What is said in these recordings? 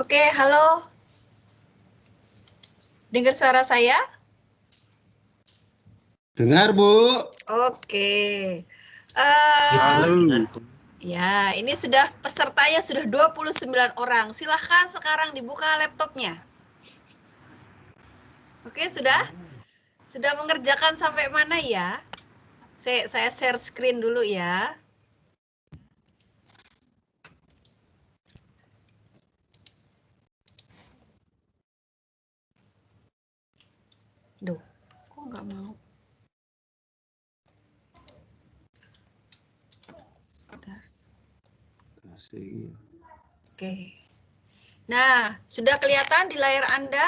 Oke, halo. Dengar suara saya? Dengar, Bu. Oke. Halo. Ya, ini sudah pesertanya sudah 29 orang. Silahkan sekarang dibuka laptopnya. Oke, sudah? Sudah mengerjakan sampai mana ya? Saya share screen dulu ya. Duh, kok nggak mau? Bentar. Oke. Nah, sudah kelihatan di layar Anda?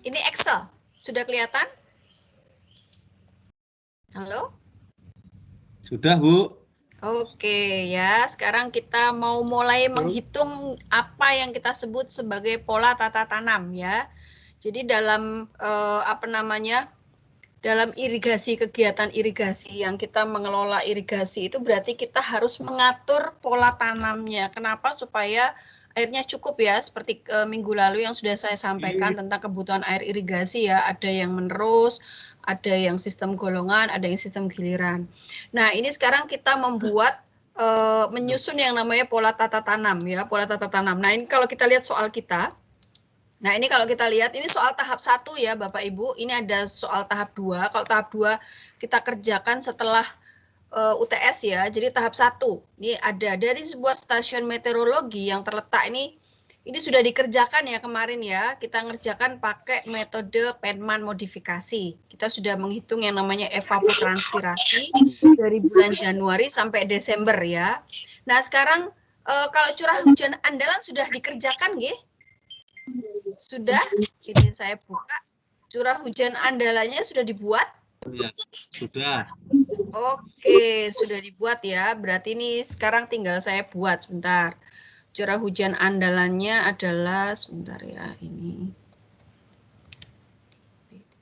Ini Excel. Sudah kelihatan? Halo? Sudah, Bu. Oke ya, sekarang kita mau mulai menghitung apa yang kita sebut sebagai pola tata tanam ya. Jadi dalam dalam irigasi, kegiatan irigasi yang kita mengelola irigasi itu berarti kita harus mengatur pola tanamnya. Kenapa? Supaya airnya cukup ya, seperti minggu lalu yang sudah saya sampaikan tentang kebutuhan air irigasi ya, ada yang menerus, ada yang sistem golongan, ada yang sistem giliran. Nah, ini sekarang kita membuat menyusun yang namanya pola tata tanam ya, pola tata tanam. Nah, ini kalau kita lihat soal kita. Nah, ini kalau kita lihat ini soal tahap 1 ya, Bapak Ibu. Ini ada soal tahap 2. Kalau tahap 2 kita kerjakan setelah UTS ya. Jadi tahap 1. Ini ada dari sebuah stasiun meteorologi yang terletak ini sudah dikerjakan ya kemarin ya. Kita ngerjakan pakai metode Penman modifikasi. Kita sudah menghitung yang namanya evapotranspirasi dari bulan Januari sampai Desember ya. Nah, sekarang kalau curah hujan andalan sudah dikerjakan nggih? Sudah? Ini saya buka. Curah hujan andalannya sudah dibuat? Ya, sudah. Oke, sudah dibuat ya. Berarti ini sekarang tinggal saya buat sebentar. Curah hujan andalannya adalah sebentar ya, ini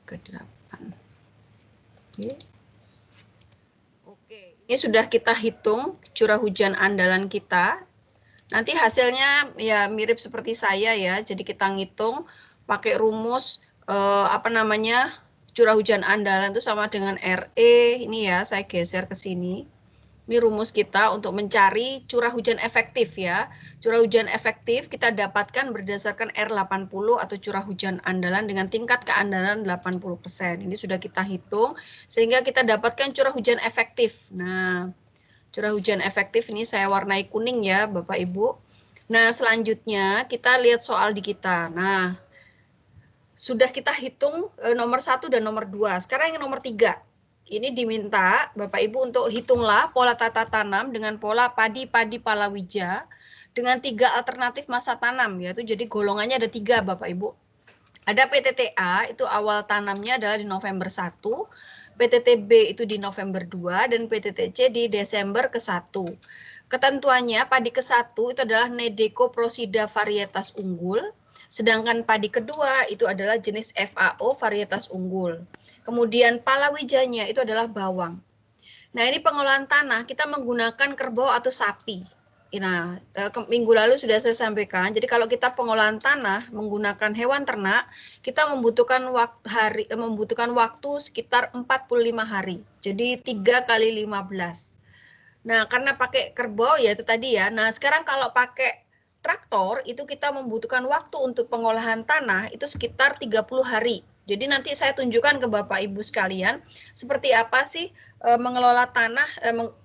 ke-8. Oke, ini sudah kita hitung curah hujan andalan kita. Nanti hasilnya ya mirip seperti saya ya. Jadi kita ngitung pakai rumus curah hujan andalan itu sama dengan RE. Ini ya, saya geser ke sini. Ini rumus kita untuk mencari curah hujan efektif ya. Curah hujan efektif kita dapatkan berdasarkan R80 atau curah hujan andalan dengan tingkat keandalan 80%. Ini sudah kita hitung sehingga kita dapatkan curah hujan efektif. Nah, curah hujan efektif ini saya warnai kuning ya, Bapak Ibu. Nah, selanjutnya kita lihat soal di kita. Nah, sudah kita hitung nomor 1 dan nomor 2. Sekarang yang nomor 3. Ini diminta Bapak Ibu untuk hitunglah pola tata tanam dengan pola padi-padi palawija dengan 3 alternatif masa tanam, yaitu jadi golongannya ada 3 Bapak Ibu. Ada PTTA, itu awal tanamnya adalah di November 1, PTTB itu di November 2, dan PTTC di Desember ke-1. Ketentuannya padi ke-1 itu adalah Nedecoprosida varietas unggul, sedangkan padi kedua itu adalah jenis FAO varietas unggul. Kemudian palawijanya itu adalah bawang. Nah, ini pengolahan tanah kita menggunakan kerbau atau sapi. Nah, minggu lalu sudah saya sampaikan, jadi kalau kita pengolahan tanah menggunakan hewan ternak, kita membutuhkan waktu sekitar 45 hari. Jadi 3 kali 15. Nah, karena pakai kerbau ya itu tadi ya. Nah, sekarang kalau pakai traktor itu kita membutuhkan waktu untuk pengolahan tanah itu sekitar 30 hari. Jadi nanti saya tunjukkan ke Bapak Ibu sekalian seperti apa sih mengelola tanah,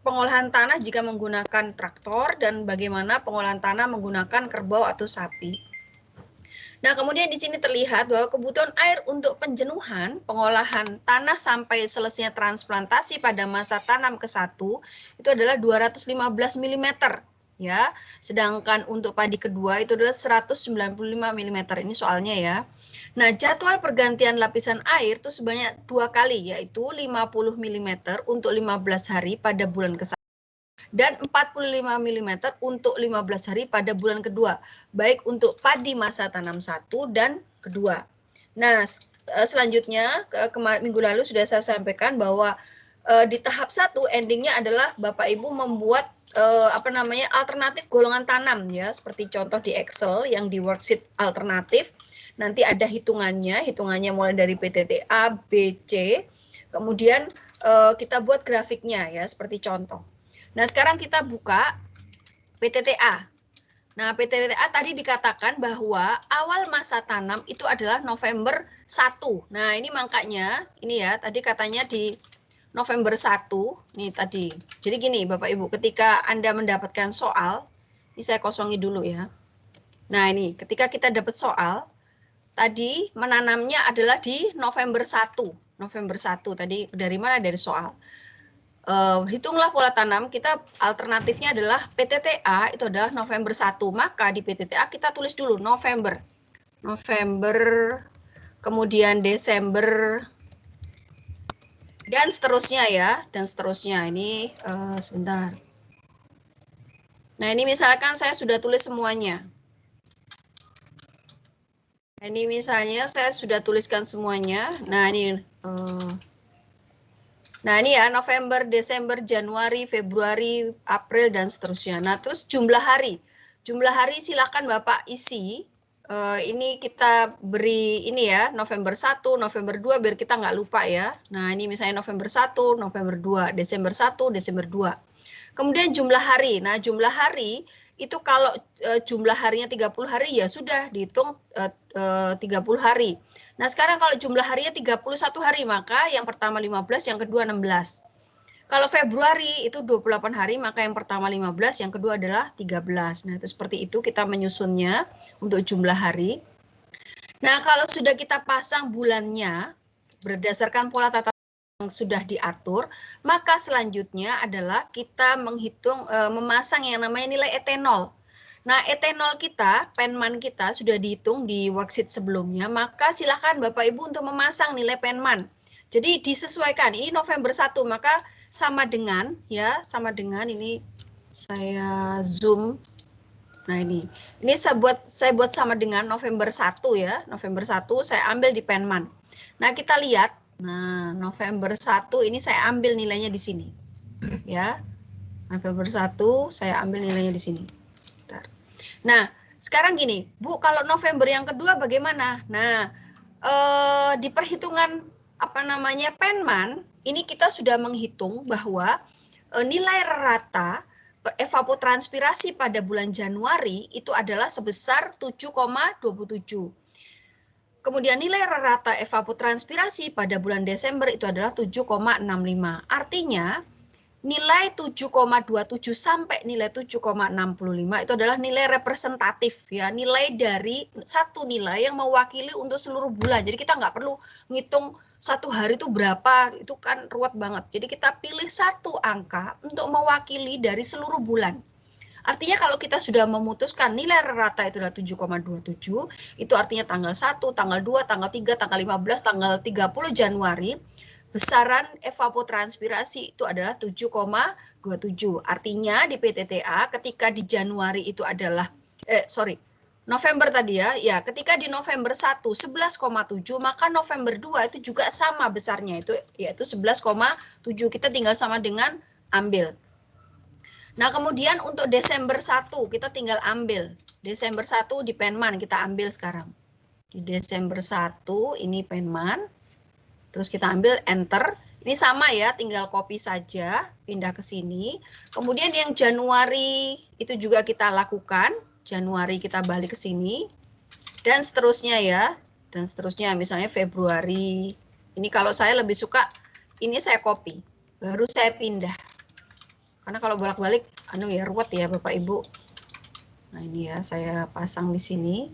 pengolahan tanah jika menggunakan traktor dan bagaimana pengolahan tanah menggunakan kerbau atau sapi. Nah, kemudian di sini terlihat bahwa kebutuhan air untuk penjenuhan pengolahan tanah sampai selesainya transplantasi pada masa tanam ke-1 itu adalah 215 mm ya. Sedangkan untuk padi kedua itu adalah 195 mm. Ini soalnya ya. Nah, jadwal pergantian lapisan air itu sebanyak 2 kali yaitu 50 mm untuk 15 hari pada bulan ke-1 dan 45 mm untuk 15 hari pada bulan kedua, baik untuk padi masa tanam 1 dan kedua. Nah, selanjutnya minggu lalu sudah saya sampaikan bahwa di tahap 1 endingnya adalah Bapak Ibu membuat alternatif golongan tanam ya, seperti contoh di Excel yang di worksheet alternatif. Nanti ada hitungannya mulai dari PTTA, B, C. Kemudian kita buat grafiknya ya, seperti contoh. Nah, sekarang kita buka PTTA. Nah, PTTA tadi dikatakan bahwa awal masa tanam itu adalah November 1. Nah, ini makanya, ini ya, tadi katanya di November 1, nih tadi. Jadi gini, Bapak Ibu, ketika Anda mendapatkan soal, ini saya kosongi dulu ya. Nah, ini, ketika kita dapat soal, tadi menanamnya adalah di November 1. November 1, tadi dari mana? Dari soal. Hitunglah pola tanam, kita alternatifnya adalah PTTA itu adalah November 1. Maka di PTTA kita tulis dulu November, kemudian Desember, dan seterusnya ya, dan seterusnya. Ini sebentar. Nah, ini misalkan saya sudah tulis semuanya. Ini misalnya saya sudah tuliskan semuanya. Nah, ini nah, ini ya, November, Desember, Januari, Februari, April, dan seterusnya. Nah, terus jumlah hari. Jumlah hari silakan Bapak isi. Ini kita beri ini ya, November 1, November 2, biar kita nggak lupa ya. Nah, ini misalnya November 1, November 2, Desember 1, Desember 2. Kemudian jumlah hari. Nah, jumlah hari itu kalau jumlah harinya 30 hari, ya sudah dihitung 30 hari. Nah, sekarang kalau jumlah harinya 31 hari, maka yang pertama 15, yang kedua 16. Kalau Februari itu 28 hari, maka yang pertama 15, yang kedua adalah 13. Nah, itu seperti itu kita menyusunnya untuk jumlah hari. Nah, kalau sudah kita pasang bulannya, berdasarkan pola tata yang sudah diatur, maka selanjutnya adalah kita menghitung, memasang yang namanya nilai etenol. Nah, etenol kita, penman kita sudah dihitung di worksheet sebelumnya, maka silakan Bapak Ibu untuk memasang nilai penman. Jadi disesuaikan, ini November 1, maka sama dengan, ya, sama dengan, ini saya zoom. Nah, ini saya buat sama dengan November 1 ya, November 1 saya ambil di penman. Nah, kita lihat, nah, November 1 ini saya ambil nilainya di sini. Ya, November 1 saya ambil nilainya di sini. Nah, sekarang gini, Bu, kalau November yang kedua bagaimana? Nah, di perhitungan penman, ini kita sudah menghitung bahwa nilai rata evapotranspirasi pada bulan Januari itu adalah sebesar 7,27. Kemudian nilai rata evapotranspirasi pada bulan Desember itu adalah 7,65. Artinya, nilai 7,27 sampai nilai 7,65 itu adalah nilai representatif ya, nilai dari satu nilai yang mewakili untuk seluruh bulan. Jadi kita nggak perlu ngitung satu hari itu berapa, itu kan ruwet banget. Jadi kita pilih satu angka untuk mewakili dari seluruh bulan. Artinya kalau kita sudah memutuskan nilai rata itu adalah 7,27, itu artinya tanggal 1, tanggal 2, tanggal 3, tanggal 15, tanggal 30 Januari, besaran evapotranspirasi itu adalah 7,27. Artinya di PTTA ketika di Januari itu adalah November tadi ya, ketika di November 1 11,7, maka November 2 itu juga sama besarnya, itu yaitu 11,7. Kita tinggal sama dengan ambil. Nah, kemudian untuk Desember 1 kita tinggal ambil. Desember 1 di penman kita ambil sekarang. Di Desember 1 ini penman. Terus kita ambil enter. Ini sama ya, tinggal copy saja, pindah ke sini. Kemudian yang Januari itu juga kita lakukan. Januari kita balik ke sini. Dan seterusnya ya. Dan seterusnya misalnya Februari. Ini kalau saya lebih suka, ini saya copy. Baru saya pindah. Karena kalau bolak-balik, ya ruwet ya Bapak Ibu. Nah, ini ya, saya pasang di sini.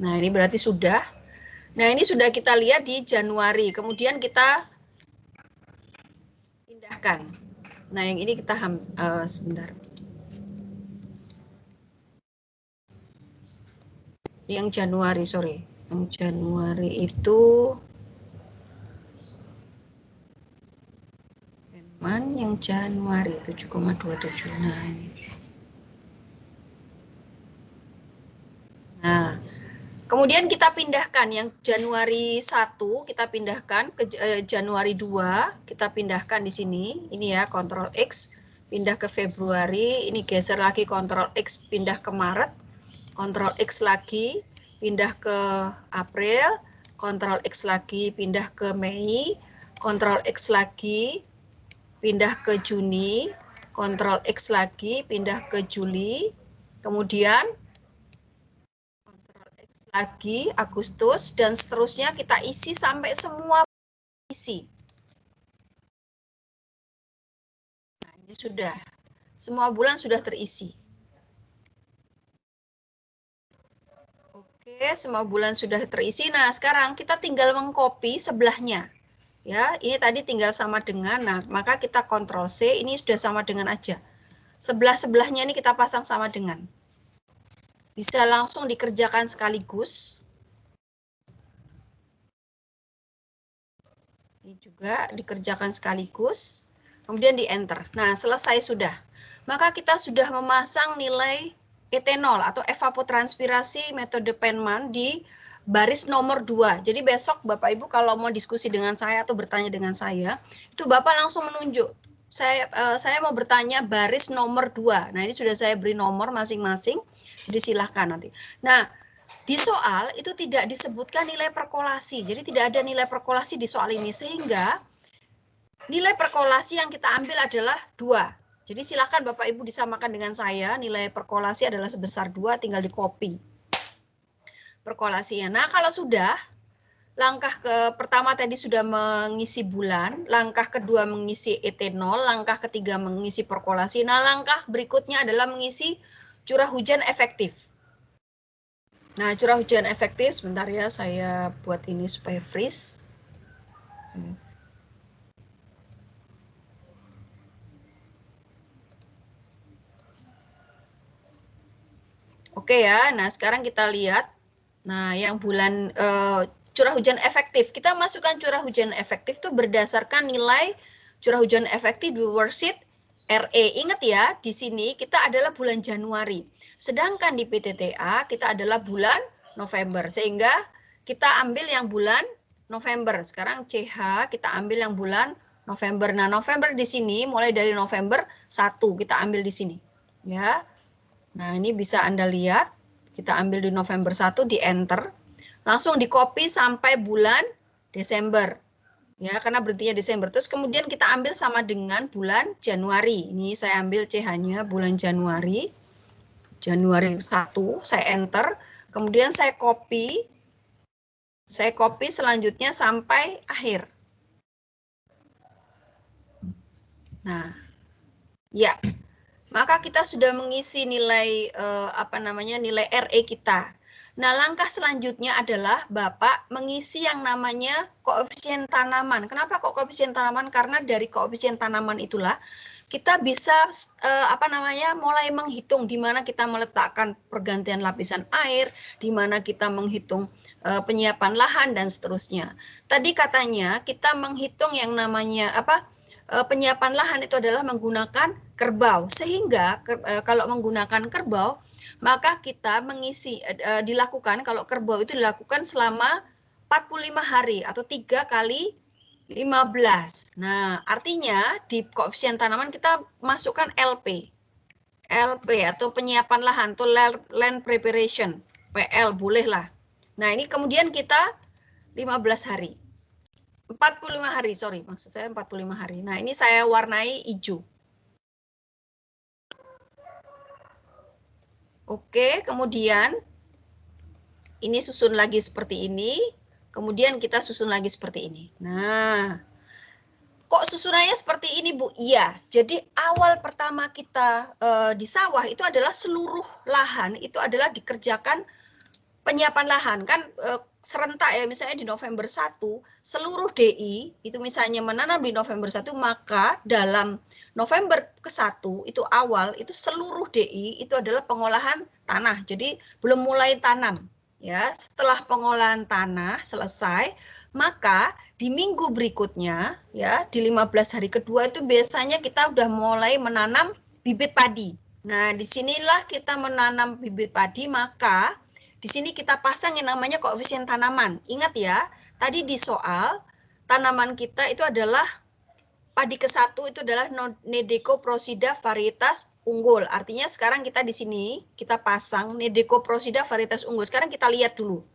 Nah, ini berarti sudah. Nah, ini sudah kita lihat di Januari. Kemudian kita pindahkan. Nah, yang ini kita sebentar. Yang Januari, sorry. Yang Januari itu yang Januari 7,27. Nah, ini. Nah, kemudian kita pindahkan yang Januari 1, kita pindahkan ke Januari 2, kita pindahkan di sini. Ini ya, Ctrl X. pindah ke Februari, ini geser lagi Ctrl X pindah ke Maret, Ctrl X lagi pindah ke April, Ctrl X lagi pindah ke Mei, Ctrl X lagi pindah ke Juni, Ctrl X lagi pindah ke Juli, kemudian Ctrl X lagi Agustus, dan seterusnya kita isi sampai semua isi. Nah, ini sudah, semua bulan sudah terisi. Oke, semua bulan sudah terisi. Nah, sekarang kita tinggal mengcopy sebelahnya. Ya, ini tadi tinggal sama dengan, nah maka kita Ctrl C, ini sudah sama dengan aja. Sebelah-sebelahnya ini kita pasang sama dengan. Bisa langsung dikerjakan sekaligus. Ini juga dikerjakan sekaligus. Kemudian di enter. Nah, selesai sudah. Maka kita sudah memasang nilai etanol atau evapotranspirasi metode Penman di baris nomor 2. Jadi besok Bapak Ibu kalau mau diskusi dengan saya atau bertanya dengan saya, itu Bapak langsung menunjuk. Saya mau bertanya baris nomor 2. Nah, ini sudah saya beri nomor masing-masing. Jadi silahkan nanti. Nah, di soal itu tidak disebutkan nilai perkolasi. Jadi tidak ada nilai perkolasi di soal ini, sehingga nilai perkolasi yang kita ambil adalah 2. Jadi silakan Bapak Ibu disamakan dengan saya, nilai perkolasi adalah sebesar 2, tinggal di copy perkolasinya. Nah, kalau sudah, langkah pertama tadi sudah mengisi bulan, langkah kedua mengisi etanol, langkah ketiga mengisi perkolasi. Nah, langkah berikutnya adalah mengisi curah hujan efektif. Nah, curah hujan efektif, sebentar ya, saya buat ini supaya freeze. Oke ya, nah sekarang kita lihat. Nah, yang bulan curah hujan efektif, kita masukkan curah hujan efektif itu berdasarkan nilai curah hujan efektif di worksheet RE. Ingat ya, di sini kita adalah bulan Januari. Sedangkan di PTTA kita adalah bulan November. Sehingga kita ambil yang bulan November. Sekarang CH kita ambil yang bulan November. Nah, November di sini mulai dari November 1 kita ambil di sini. Ya. Nah, ini bisa Anda lihat. Kita ambil di November 1, di enter. Langsung di copy sampai bulan Desember. Ya, karena berhentinya Desember. Terus kemudian kita ambil sama dengan bulan Januari. Ini saya ambil CH-nya bulan Januari. Januari 1, saya enter. Kemudian saya copy. Saya copy selanjutnya sampai akhir. Nah, ya. Maka kita sudah mengisi nilai nilai RE kita. Nah, langkah selanjutnya adalah Bapak mengisi yang namanya koefisien tanaman. Kenapa kok koefisien tanaman? Karena dari koefisien tanaman itulah kita bisa mulai menghitung di mana kita meletakkan pergantian lapisan air, di mana kita menghitung penyiapan lahan dan seterusnya. Tadi katanya kita menghitung yang namanya penyiapan lahan itu adalah menggunakan kerbau, sehingga kalau menggunakan kerbau maka kita mengisi dilakukan, kalau kerbau itu dilakukan selama 45 hari atau 3 kali 15. Nah, artinya di koefisien tanaman kita masukkan LP atau penyiapan lahan atau land preparation, PL bolehlah. Nah, ini kemudian kita 15 hari. 45 hari, sorry, maksud saya 45 hari. Nah, ini saya warnai hijau. Oke, kemudian ini susun lagi seperti ini. Kemudian kita susun lagi seperti ini. Nah, kok susunannya seperti ini, Bu? Iya, jadi awal pertama kita di sawah itu adalah seluruh lahan itu adalah dikerjakan penyiapan lahan. Kan serentak ya, misalnya di November 1, seluruh DI itu misalnya menanam di November 1, maka dalam November ke-1 itu awal, itu seluruh DI itu adalah pengolahan tanah. Jadi belum mulai tanam. Ya, setelah pengolahan tanah selesai, maka di minggu berikutnya, ya di 15 hari kedua itu biasanya kita udah mulai menanam bibit padi. Nah, disinilah kita menanam bibit padi, maka di sini kita pasang yang namanya koefisien tanaman. Ingat ya, tadi di soal tanaman kita itu adalah padi ke-1 itu adalah Nedecoprosida varietas unggul. Artinya sekarang kita di sini, kita pasang Nedecoprosida varietas unggul. Sekarang kita lihat dulu.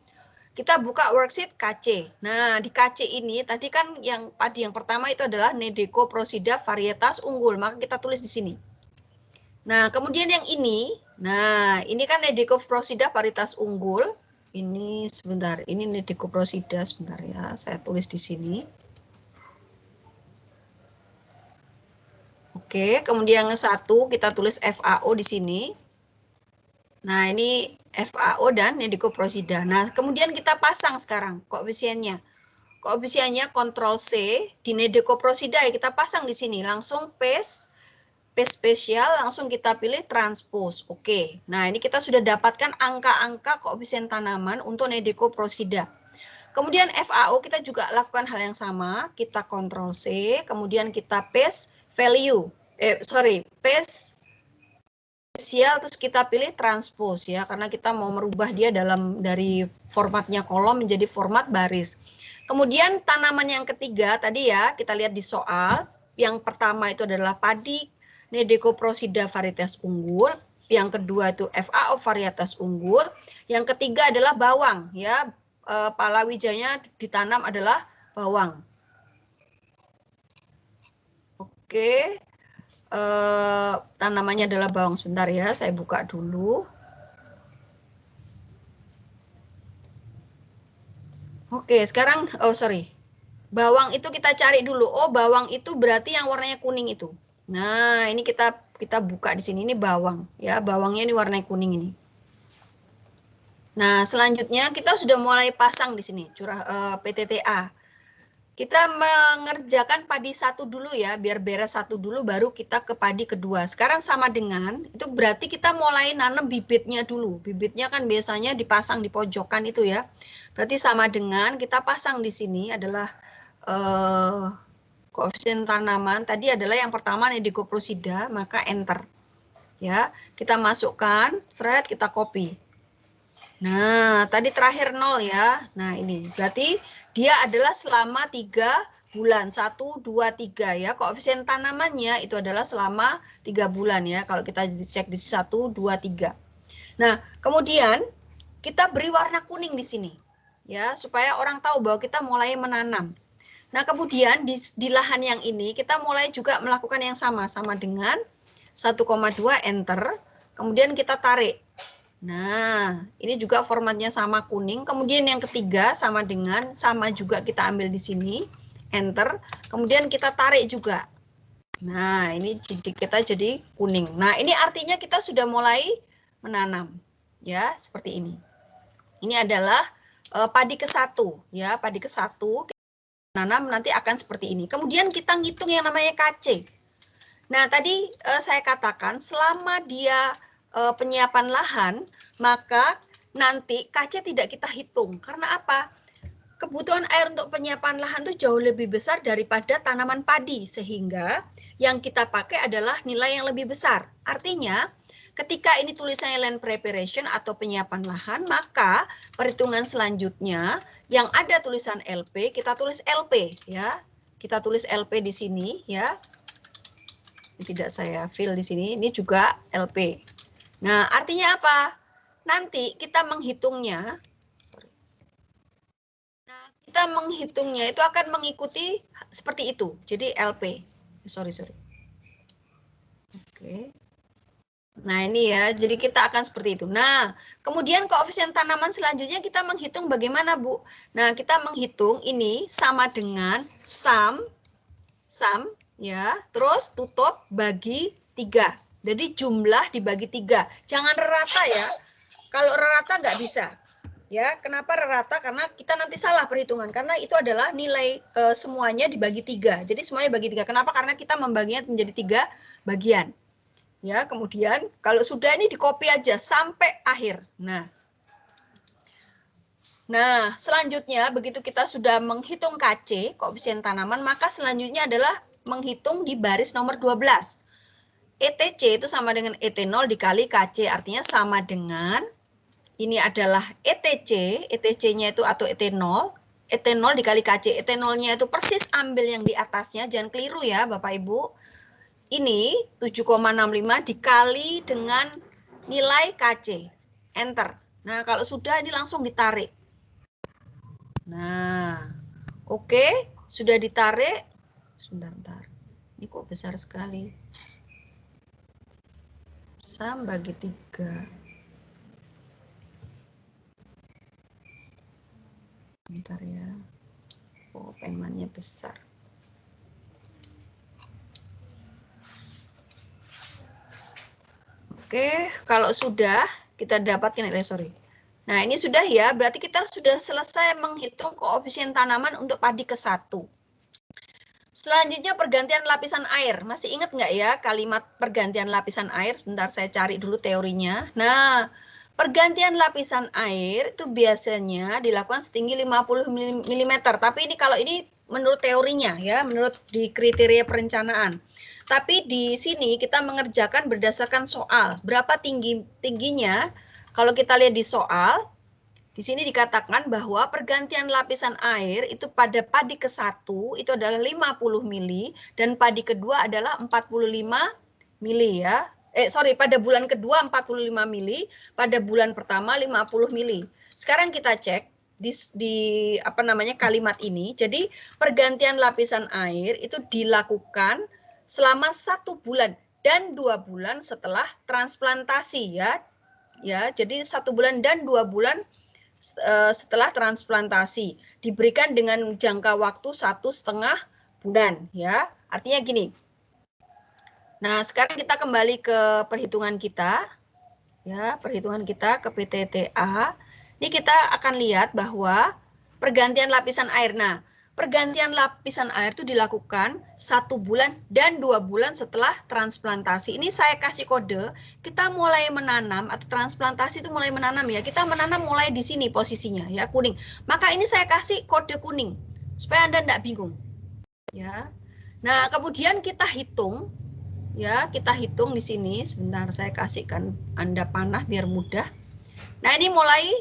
Kita buka worksheet KC. Nah, di KC ini tadi kan yang padi yang pertama itu adalah Nedecoprosida varietas unggul. Maka kita tulis di sini. Nah, kemudian yang ini, ini kan Nedecoprosida varietas unggul. Ini sebentar, ini Nedecoprosida sebentar ya, saya tulis di sini. Oke, kemudian yang satu kita tulis FAO di sini. Nah, ini FAO dan Nedecoprosida. Nah, kemudian kita pasang sekarang koefisiennya. Koefisiennya Ctrl C di Nedecoprosida ya kita pasang di sini, langsung paste spesial, langsung kita pilih transpose. Oke. Nah, ini kita sudah dapatkan angka-angka koefisien tanaman untuk Nedecoprosida. Kemudian FAO kita juga lakukan hal yang sama, kita Ctrl C, kemudian kita paste value. Paste spesial terus kita pilih transpose ya, karena kita mau merubah dia dari formatnya kolom menjadi format baris. Kemudian tanaman yang ketiga tadi ya, kita lihat di soal, yang pertama itu adalah padi Nedecoprosida varietas unggul, yang kedua itu FAO varietas unggul, yang ketiga adalah bawang ya, palawijanya ditanam adalah bawang. Oke, tanamannya adalah bawang. Sebentar ya, saya buka dulu. Oke, sekarang bawang itu kita cari dulu. Oh, bawang itu berarti yang warnanya kuning itu. Nah, ini kita buka di sini, ini bawang ya, bawangnya ini warna kuning ini. Nah, selanjutnya kita sudah mulai pasang di sini PTTA. Kita mengerjakan padi 1 dulu ya, biar beres 1 dulu baru kita ke padi kedua. Sekarang sama dengan itu berarti kita mulai nanam bibitnya dulu. Bibitnya kan biasanya dipasang di pojokan itu ya. Berarti sama dengan kita pasang di sini adalah koefisien tanaman tadi adalah yang pertama Nedecoprosida, maka enter. Ya, kita masukkan, seret kita copy. Nah, tadi terakhir 0 ya. Nah, ini berarti dia adalah selama 3 bulan. 1, 2, 3 ya. Koefisien tanamannya itu adalah selama 3 bulan ya. Kalau kita cek di 1, 2, 3. Nah, kemudian kita beri warna kuning di sini. Ya, supaya orang tahu bahwa kita mulai menanam. Nah, kemudian di lahan yang ini kita mulai juga melakukan yang sama dengan 1,2 enter, kemudian kita tarik. Nah, ini juga formatnya sama kuning. Kemudian yang ketiga sama juga kita ambil di sini, enter, kemudian kita tarik juga. Nah, ini kita jadi kuning. Nah, ini artinya kita sudah mulai menanam. Ya, seperti ini. Ini adalah padi ke-1 ya, padi ke-1 nanam nanti akan seperti ini. Kemudian kita ngitung yang namanya KC. Nah, tadi saya katakan selama dia penyiapan lahan, maka nanti KC tidak kita hitung. Karena apa? Kebutuhan air untuk penyiapan lahan itu jauh lebih besar daripada tanaman padi, sehingga yang kita pakai adalah nilai yang lebih besar. Artinya, ketika ini tulisannya land preparation atau penyiapan lahan, maka perhitungan selanjutnya yang ada tulisan LP, kita tulis LP ya. Kita tulis LP di sini ya. Tidak saya fill di sini, ini juga LP. Nah, artinya apa? Nanti kita menghitungnya, kita menghitungnya itu akan mengikuti seperti itu. Jadi LP. Oke. Nah, ini ya, jadi kita akan seperti itu. Nah, kemudian koefisien tanaman selanjutnya kita menghitung bagaimana, Bu? Nah, kita menghitung ini sama dengan sum ya, terus tutup bagi 3. Jadi jumlah dibagi 3. Jangan rata ya. Kalau rata nggak bisa. Ya, kenapa rata? Karena kita nanti salah perhitungan. Karena itu adalah nilai semuanya dibagi 3. Jadi semuanya bagi 3. Kenapa? Karena kita membaginya menjadi 3 bagian. Ya, kemudian kalau sudah ini di-copy aja sampai akhir. Nah, selanjutnya begitu kita sudah menghitung KC, koefisien tanaman, maka selanjutnya adalah menghitung di baris nomor 12. ETC itu sama dengan ET0 dikali KC, artinya sama dengan ini adalah ETC, ETC-nya itu atau ET0, etanol dikali Kc. Etanolnya itu persis ambil yang di atasnya, jangan keliru ya Bapak Ibu. Ini 7,65 dikali dengan nilai Kc. Enter. Nah, kalau sudah ini langsung ditarik. Nah, oke, sudah ditarik. Sebentar. Ini kok besar sekali. Sam bagi 3. Bentar ya. Oh, penmannya besar. Oke, kalau sudah kita dapatkan, sorry. Nah, ini sudah ya, berarti kita sudah selesai menghitung koefisien tanaman untuk padi ke-1. Selanjutnya pergantian lapisan air. Masih ingat nggak ya kalimat pergantian lapisan air? Sebentar saya cari dulu teorinya. Nah, pergantian lapisan air itu biasanya dilakukan setinggi 50 mm. Tapi ini kalau ini menurut teorinya ya, menurut di kriteria perencanaan. Tapi di sini kita mengerjakan berdasarkan soal. Berapa tingginya? Kalau kita lihat di soal, di sini dikatakan bahwa pergantian lapisan air itu pada padi ke-1 itu adalah 50 mili dan padi kedua adalah 45 mili ya. Pada bulan kedua 45 mili, pada bulan pertama 50 mili. Sekarang kita cek di kalimat ini. Jadi pergantian lapisan air itu dilakukan selama 1 bulan dan 2 bulan setelah transplantasi ya. Ya, jadi 1 bulan dan 2 bulan setelah transplantasi, diberikan dengan jangka waktu 1,5 bulan ya. Artinya gini. Nah, sekarang kita kembali ke perhitungan kita ya, perhitungan kita ke PTTA. Ini kita akan lihat bahwa pergantian lapisan air. Nah, pergantian lapisan air itu dilakukan 1 bulan dan 2 bulan setelah transplantasi. Ini saya kasih kode, kita mulai menanam atau transplantasi itu mulai menanam ya. Kita menanam mulai di sini posisinya ya, kuning. Maka ini saya kasih kode kuning supaya Anda tidak bingung. Ya. Nah, kemudian kita hitung ya, kita hitung di sini. Sebentar saya kasihkan Anda panah biar mudah. Nah, ini mulai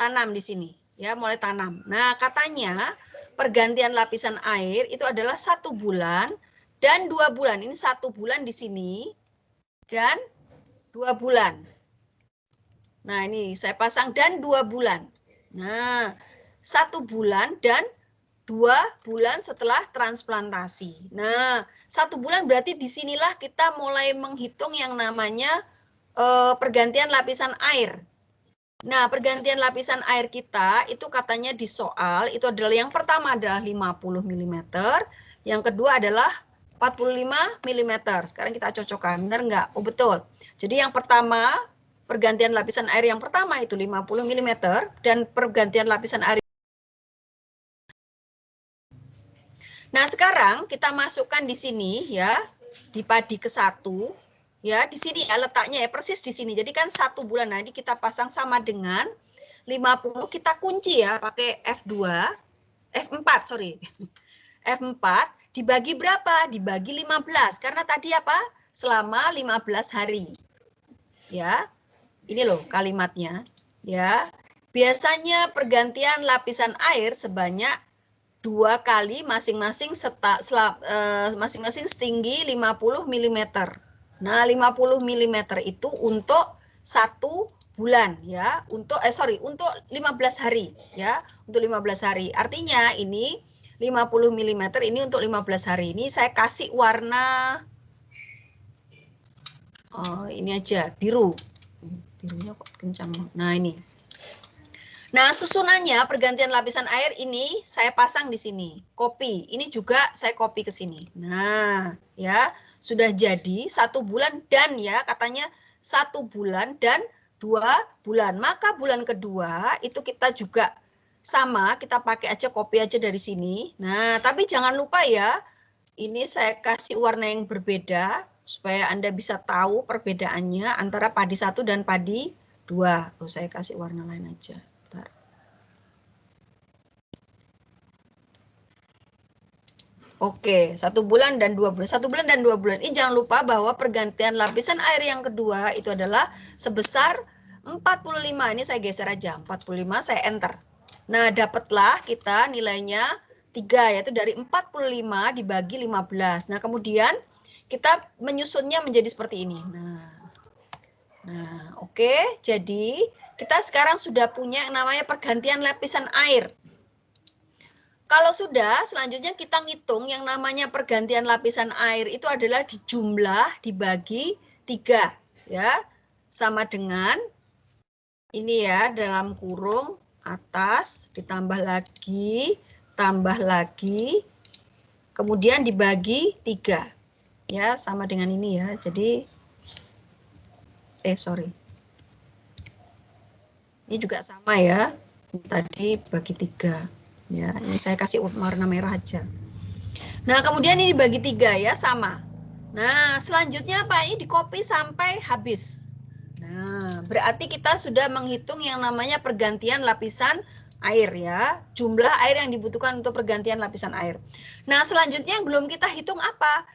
tanam di sini ya, mulai tanam. Nah, katanya pergantian lapisan air itu adalah 1 bulan dan 2 bulan. Ini 1 bulan di sini dan 2 bulan. Nah, ini saya pasang dan 2 bulan. Nah, 1 bulan dan 2 bulan setelah transplantasi. Nah, 1 bulan berarti disinilah kita mulai menghitung yang namanya pergantian lapisan air. Nah, pergantian lapisan air kita itu katanya di soal itu adalah yang pertama adalah 50 mm, yang kedua adalah 45 mm. Sekarang kita cocokkan, benar nggak? Oh, betul. Jadi yang pertama, pergantian lapisan air yang pertama itu 50 mm dan pergantian lapisan air. Nah, sekarang kita masukkan di sini ya, di padi ke-1. Ya, di sini ya letaknya ya, persis di sini. Jadi kan 1 bulan, nah ini kita pasang sama dengan 50, kita kunci ya, pakai F4, sorry. F4 dibagi berapa? Dibagi 15, karena tadi apa? Selama 15 hari. Ya, ini loh kalimatnya. Ya, biasanya pergantian lapisan air sebanyak 2 kali masing-masing setinggi 50 mm. Nah, 50 mm itu untuk 1 bulan ya, untuk 15 hari ya, untuk 15 hari. Artinya ini 50 mm ini untuk 15 hari. Ini saya kasih warna ini aja, biru. Birunya kok kencang. Nah, ini. Nah, susunannya pergantian lapisan air ini saya pasang di sini. Copy. Ini juga saya copy ke sini. Nah, ya, sudah jadi 1 bulan dan ya, katanya 1 bulan dan 2 bulan. Maka bulan kedua itu kita juga sama, kita pakai aja, copy aja dari sini. Nah, tapi jangan lupa ya, ini saya kasih warna yang berbeda supaya Anda bisa tahu perbedaannya antara padi 1 dan padi 2. Oh, saya kasih warna lain aja. Oke, 1 bulan dan 2 bulan. 1 bulan dan 2 bulan. Ini jangan lupa bahwa pergantian lapisan air yang kedua itu adalah sebesar 45. Ini saya geser aja, 45, saya enter. Nah, dapatlah kita nilainya 3, yaitu dari 45 dibagi 15. Nah, kemudian kita menyusunnya menjadi seperti ini. Nah, oke. Jadi, kita sekarang sudah punya yang namanya pergantian lapisan air. Kalau sudah, selanjutnya kita ngitung yang namanya pergantian lapisan air itu adalah dijumlah dibagi 3, ya. Sama dengan ini ya, dalam kurung atas ditambah lagi, tambah lagi, kemudian dibagi 3. Ya, sama dengan ini ya. Jadi sorry. Ini juga sama ya. Tadi bagi 3. Ya, ini saya kasih warna merah aja. Nah, kemudian ini dibagi 3 ya, sama. Nah, selanjutnya apa? Ini di copy sampai habis. Nah, berarti kita sudah menghitung yang namanya pergantian lapisan air ya. Jumlah air yang dibutuhkan untuk pergantian lapisan air. Nah, selanjutnya yang belum kita hitung apa?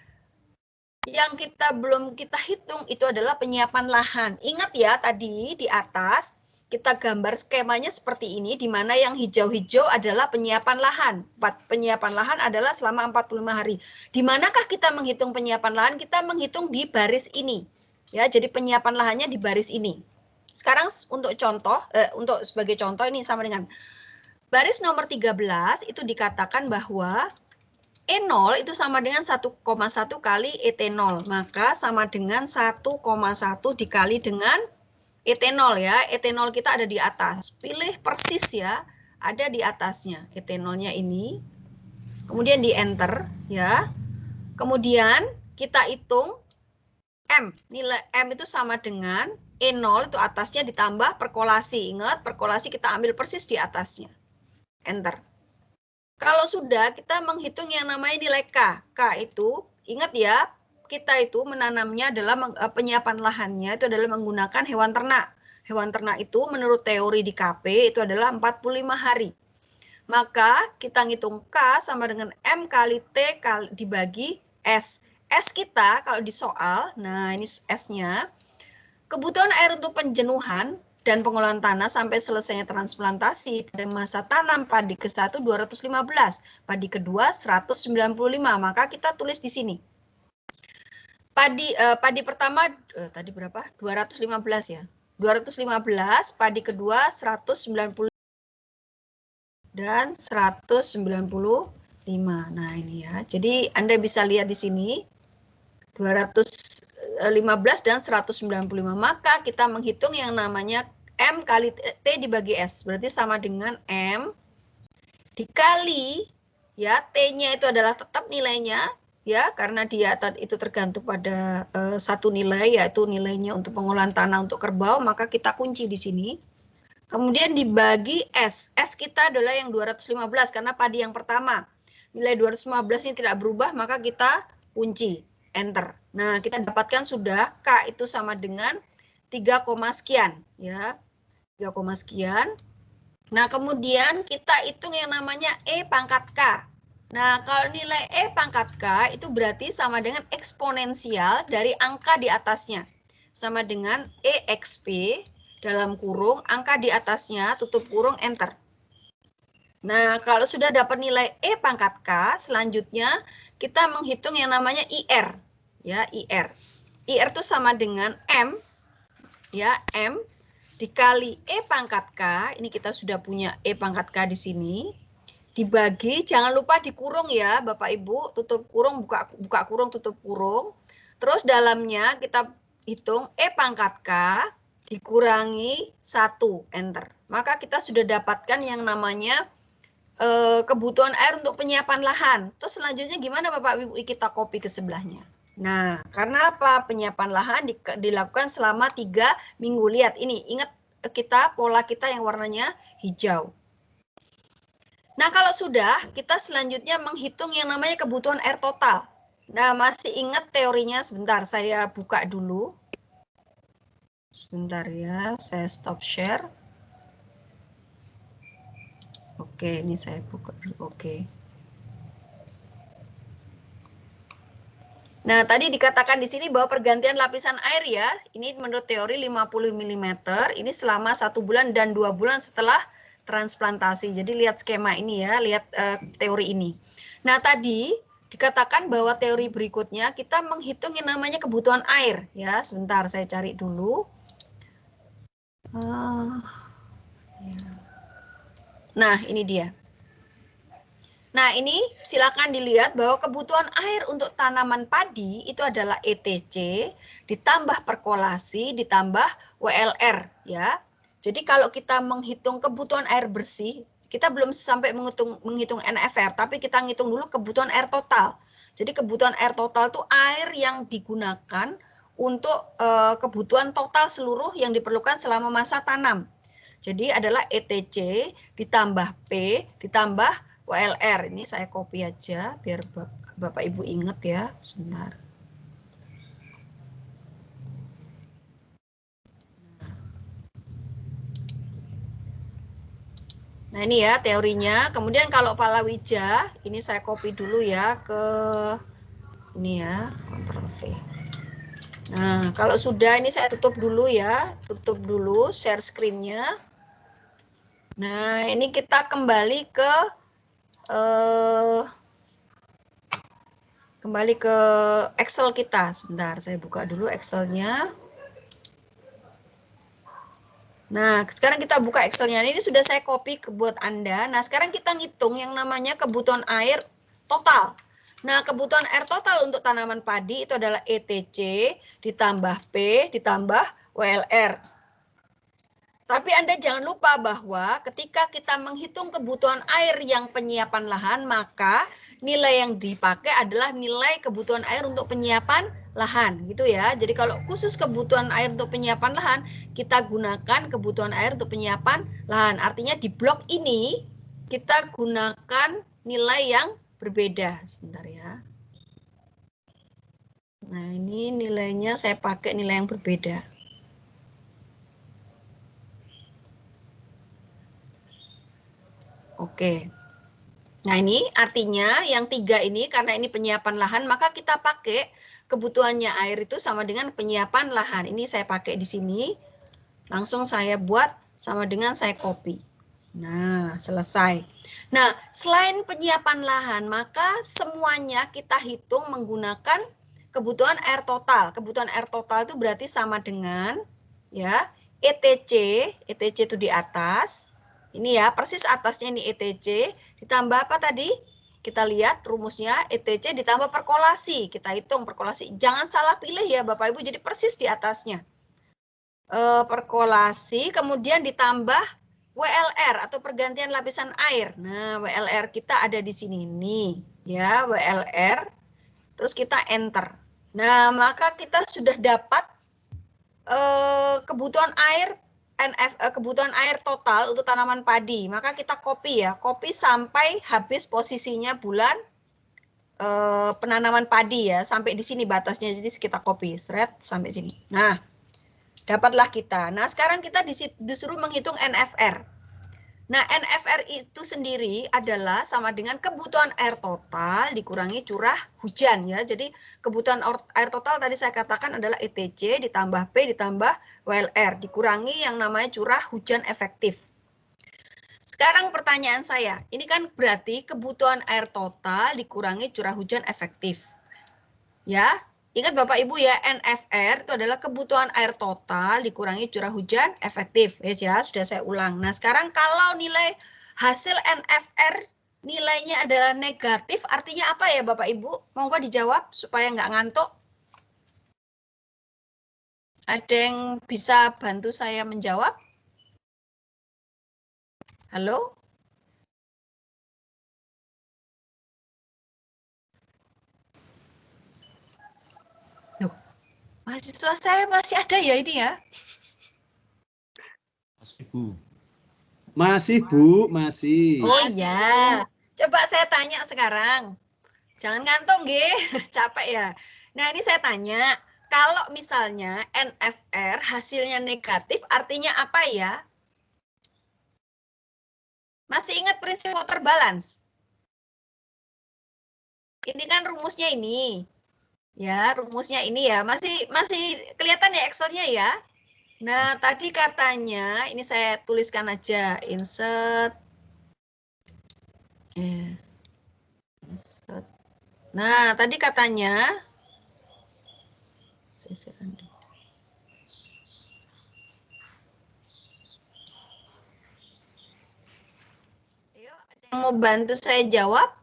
Yang belum kita hitung itu adalah penyiapan lahan. Ingat ya, tadi di atas kita gambar skemanya seperti ini, di mana yang hijau-hijau adalah penyiapan lahan. Penyiapan lahan adalah selama 45 hari. Di manakah kita menghitung penyiapan lahan? Kita menghitung di baris ini. Ya, jadi penyiapan lahannya di baris ini. Sekarang untuk contoh, untuk sebagai contoh ini sama dengan baris nomor 13 itu dikatakan bahwa E0 itu sama dengan 1,1 kali ET0. Maka sama dengan 1,1 dikali dengan ET0 ya. ET0 kita ada di atas. Pilih persis ya, ada di atasnya. ET0-nya ini. Kemudian di enter ya. Kemudian kita hitung M. Nilai M itu sama dengan E0 itu atasnya ditambah perkolasi. Ingat, perkolasi kita ambil persis di atasnya. Enter. Kalau sudah, kita menghitung yang namanya nilai K. K itu, ingat ya, kita itu menanamnya adalah penyiapan lahannya itu adalah menggunakan hewan ternak. Hewan ternak itu menurut teori di KP itu adalah 45 hari. Maka kita ngitung K sama dengan M kali T kali dibagi S. S kita kalau di soal, nah ini S-nya, kebutuhan air untuk penjenuhan dan pengolahan tanah sampai selesainya transplantasi pada masa tanam padi ke-1 215, padi kedua 195. Maka kita tulis di sini. Padi pertama tadi berapa? 215 ya. 215, padi kedua 190 dan 195. Nah, ini ya. Jadi Anda bisa lihat di sini 215 dan 195. Maka kita menghitung yang namanya M kali T dibagi S. Berarti sama dengan M dikali ya, T-nya itu adalah tetap nilainya ya, karena dia itu tergantung pada satu nilai, yaitu nilainya untuk pengolahan tanah untuk kerbau, maka kita kunci di sini. Kemudian dibagi S. S kita adalah yang 215 karena padi yang pertama. Nilai 215 ini tidak berubah, maka kita kunci. Enter. Nah, kita dapatkan sudah K itu sama dengan 3, sekian ya. 3, sekian. Nah, kemudian kita hitung yang namanya E pangkat K. Nah, kalau nilai E pangkat K itu berarti sama dengan eksponensial dari angka di atasnya. Sama dengan EXP dalam kurung, angka di atasnya, tutup kurung, enter. Nah, kalau sudah dapat nilai E pangkat K, selanjutnya kita menghitung yang namanya IR. Ya, IR. IR itu sama dengan M, ya, M dikali E pangkat K, ini kita sudah punya E pangkat K di sini, dibagi, jangan lupa dikurung ya Bapak Ibu, tutup kurung, buka kurung, tutup kurung. Terus dalamnya kita hitung E pangkat K dikurangi 1, enter. Maka kita sudah dapatkan yang namanya kebutuhan air untuk penyiapan lahan. Terus selanjutnya gimana Bapak Ibu, kita copy ke sebelahnya. Nah, karena apa? Penyiapan lahan dilakukan selama 3 minggu. Lihat ini, ingat kita pola kita yang warnanya hijau. Nah, kalau sudah, kita selanjutnya menghitung yang namanya kebutuhan air total. Nah, masih ingat teorinya? Sebentar, saya buka dulu. Sebentar ya, saya stop share. Oke, ini saya buka dulu. Oke. Nah, tadi dikatakan di sini bahwa pergantian lapisan air ya, ini menurut teori 50 mm, ini selama 1 bulan dan 2 bulan setelah transplantasi. Jadi lihat skema ini ya, lihat teori ini. Nah, tadi dikatakan bahwa teori berikutnya kita menghitung yang namanya kebutuhan air ya. Sebentar saya cari dulu. Nah, ini dia. Nah, ini silakan dilihat bahwa kebutuhan air untuk tanaman padi itu adalah ETC ditambah perkolasi ditambah WLR ya. Jadi kalau kita menghitung kebutuhan air bersih, kita belum sampai menghitung NFR, tapi kita ngitung dulu kebutuhan air total. Jadi kebutuhan air total itu air yang digunakan untuk kebutuhan total seluruh yang diperlukan selama masa tanam. Jadi adalah ETC ditambah P ditambah WLR. Ini saya copy aja biar Bapak Ibu ingat ya. Sebentar. Nah, ini ya teorinya. Kemudian kalau palawija, ini saya copy dulu ya ke ini ya, Ctrl V. Nah, kalau sudah ini saya tutup dulu ya. Tutup dulu share screen-nya. Nah, ini kita kembali ke Excel kita. Sebentar, saya buka dulu Excel-nya. Nah, sekarang kita buka Excel-nya. Ini sudah saya copy buat Anda. Nah, sekarang kita ngitung yang namanya kebutuhan air total. Nah, kebutuhan air total untuk tanaman padi itu adalah ETC ditambah P ditambah WLR. Tapi Anda jangan lupa bahwa ketika kita menghitung kebutuhan air yang penyiapan lahan, maka nilai yang dipakai adalah nilai kebutuhan air untuk penyiapan lahan, gitu ya. Jadi kalau khusus kebutuhan air untuk penyiapan lahan, kita gunakan kebutuhan air untuk penyiapan lahan. Artinya di blok ini kita gunakan nilai yang berbeda. Sebentar ya. Nah, ini nilainya saya pakai nilai yang berbeda. Oke. Nah, ini artinya yang 3 ini karena ini penyiapan lahan, maka kita pakai kebutuhannya air itu sama dengan penyiapan lahan. Ini saya pakai di sini. Langsung saya buat sama dengan saya copy. Nah, selesai. Nah, selain penyiapan lahan, maka semuanya kita hitung menggunakan kebutuhan air total. Kebutuhan air total itu berarti sama dengan ya ETC itu di atas. Ini ya, persis atasnya ini ETC, ditambah apa tadi? Kita lihat rumusnya ETC ditambah perkolasi. Kita hitung perkolasi. Jangan salah pilih ya Bapak Ibu, jadi persis di atasnya. Perkolasi, kemudian ditambah WLR atau pergantian lapisan air. Nah, WLR kita ada di sini nih, ya, WLR. Terus kita enter. Nah, maka kita sudah dapat kebutuhan air kebutuhan air total untuk tanaman padi. Maka kita copy ya, copy sampai habis posisinya bulan penanaman padi ya, sampai di sini batasnya. Jadi kita copy, thread sampai sini. Nah, dapatlah kita. Nah, sekarang kita disuruh menghitung NFR. Nah, NFR itu sendiri adalah sama dengan kebutuhan air total dikurangi curah hujan ya. Jadi kebutuhan air total tadi saya katakan adalah ETC ditambah P ditambah WLR dikurangi yang namanya curah hujan efektif. Sekarang pertanyaan saya, ini kan berarti kebutuhan air total dikurangi curah hujan efektif. Ya, ingat Bapak Ibu ya, NFR itu adalah kebutuhan air total dikurangi curah hujan efektif. Yes, ya, sudah saya ulang. Nah, sekarang kalau nilai hasil NFR nilainya adalah negatif, artinya apa ya Bapak Ibu? Monggo dijawab supaya nggak ngantuk. Ada yang bisa bantu saya menjawab? Halo? Loh, mahasiswa saya masih ada ya ini ya? Masih, Bu. Masih, Bu, masih. Oh iya, coba saya tanya sekarang. Jangan ngantuk, nggih. Capek ya. Nah, ini saya tanya, kalau misalnya NFR hasilnya negatif, artinya apa ya? Masih ingat prinsip water balance? Ini kan rumusnya ini. Ya, rumusnya ini ya. Masih kelihatan ya Excel-nya ya? Nah, tadi katanya, ini saya tuliskan aja, insert. Insert. Nah, tadi katanya, ayo, ada yang mau bantu saya jawab?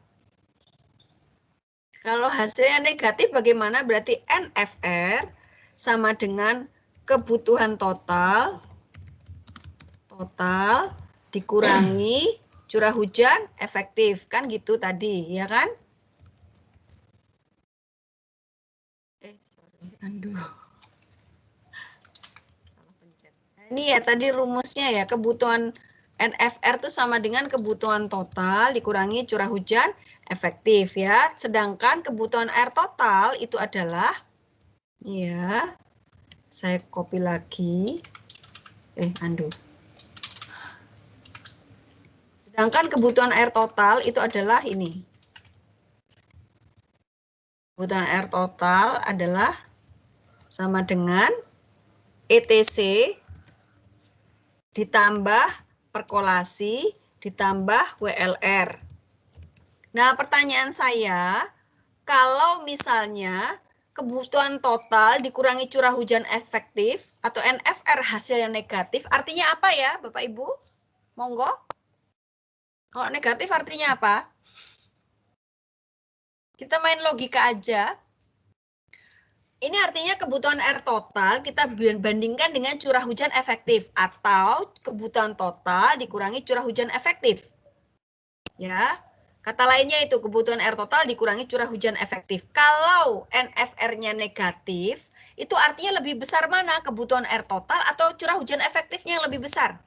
Kalau hasilnya negatif bagaimana? Berarti NFR sama dengan kebutuhan total dikurangi curah hujan efektif. Kan gitu tadi, ya kan? Sorry, aduh. Salah pencet. Nah, ini ya tadi rumusnya ya, kebutuhan NFR itu sama dengan kebutuhan total dikurangi curah hujan efektif ya. Sedangkan kebutuhan air total itu adalah, ya, saya copy lagi. Sedangkan kebutuhan air total itu adalah ini. Kebutuhan air total adalah sama dengan ETC ditambah perkolasi ditambah WLR. Nah, pertanyaan saya, kalau misalnya kebutuhan total dikurangi curah hujan efektif atau NFR hasilnya negatif, artinya apa ya, Bapak Ibu? Monggo. Kalau negatif artinya apa? Kita main logika aja. Ini artinya kebutuhan air total kita bandingkan dengan curah hujan efektif atau kebutuhan total dikurangi curah hujan efektif. Ya. Kata lainnya itu kebutuhan air total dikurangi curah hujan efektif. Kalau NFR-nya negatif, itu artinya lebih besar mana? Kebutuhan air total atau curah hujan efektifnya yang lebih besar?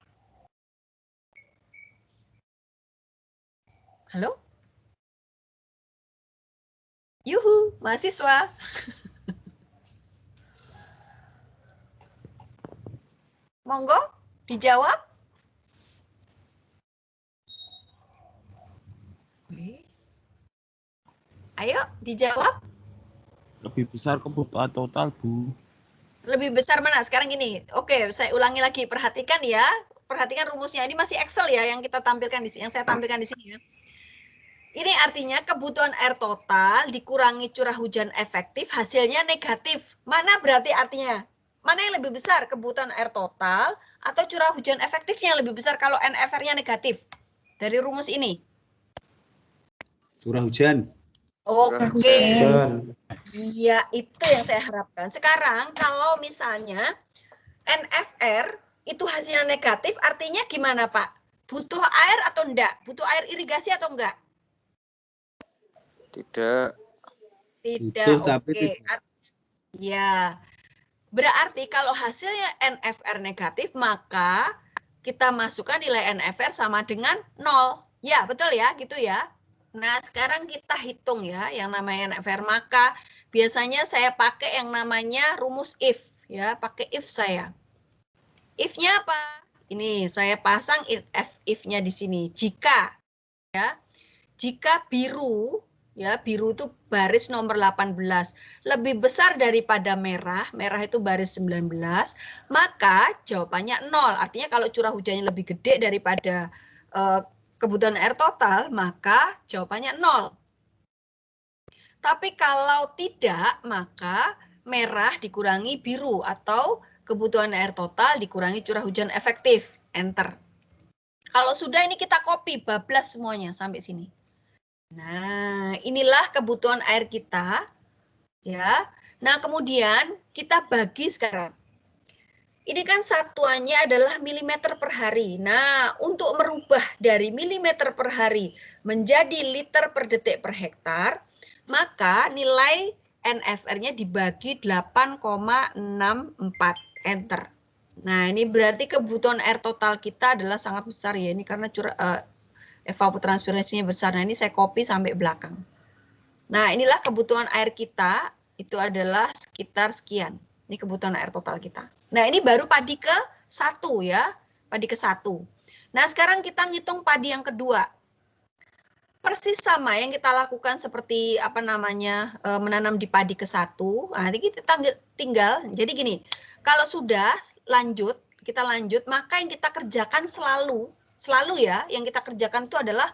Halo? Yuhu, mahasiswa. Monggo, dijawab. Ayo, dijawab. Lebih besar kebutuhan total, Bu. Lebih besar mana? Sekarang gini. Oke, saya ulangi lagi. Perhatikan ya. Perhatikan rumusnya. Ini masih Excel ya yang kita tampilkan di sini, yang saya tampilkan di sini ya. Ini artinya kebutuhan air total dikurangi curah hujan efektif, hasilnya negatif. Mana berarti artinya? Mana yang lebih besar? Kebutuhan air total atau curah hujan efektifnya yang lebih besar kalau NFR-nya negatif? Dari rumus ini. Curah hujan. Oke. Iya, itu yang saya harapkan. Sekarang kalau misalnya NFR itu hasilnya negatif, artinya gimana, Pak? Butuh air atau enggak? Butuh air irigasi atau enggak? Tidak. Tidak, oke. Ya, berarti kalau hasilnya NFR negatif, maka kita masukkan nilai NFR sama dengan 0. Ya, betul ya, gitu ya. Nah, sekarang kita hitung ya, yang namanya NFR. Maka biasanya saya pakai yang namanya rumus if, ya, pakai if saya. If-nya apa? Ini saya pasang if-nya di sini. Jika ya, jika biru ya, biru itu baris nomor 18 lebih besar daripada merah, merah itu baris 19, maka jawabannya 0. Artinya kalau curah hujannya lebih gede daripada kebutuhan air total, maka jawabannya 0. Tapi kalau tidak, maka merah dikurangi biru atau kebutuhan air total dikurangi curah hujan efektif. Enter. Kalau sudah ini kita copy, bablas semuanya sampai sini. Nah, inilah kebutuhan air kita. Ya. Nah, kemudian kita bagi sekarang. Ini kan satuannya adalah milimeter per hari. Nah, untuk merubah dari milimeter per hari menjadi liter per detik per hektar, maka nilai NFR-nya dibagi 8,64. Enter. Nah, ini berarti kebutuhan air total kita adalah sangat besar ya. Ini karena evapotranspirasinya besar. Nah, ini saya copy sampai belakang. Nah, inilah kebutuhan air kita. Itu adalah sekitar sekian. Ini kebutuhan air total kita. Nah, ini baru padi ke-1 ya. Padi ke-1. Nah, sekarang kita ngitung padi yang kedua. Persis sama yang kita lakukan seperti menanam di padi ke-1. Nah, nanti kita tinggal, jadi gini, Kalau sudah lanjut, kita lanjut, maka yang kita kerjakan selalu ya, yang kita kerjakan itu adalah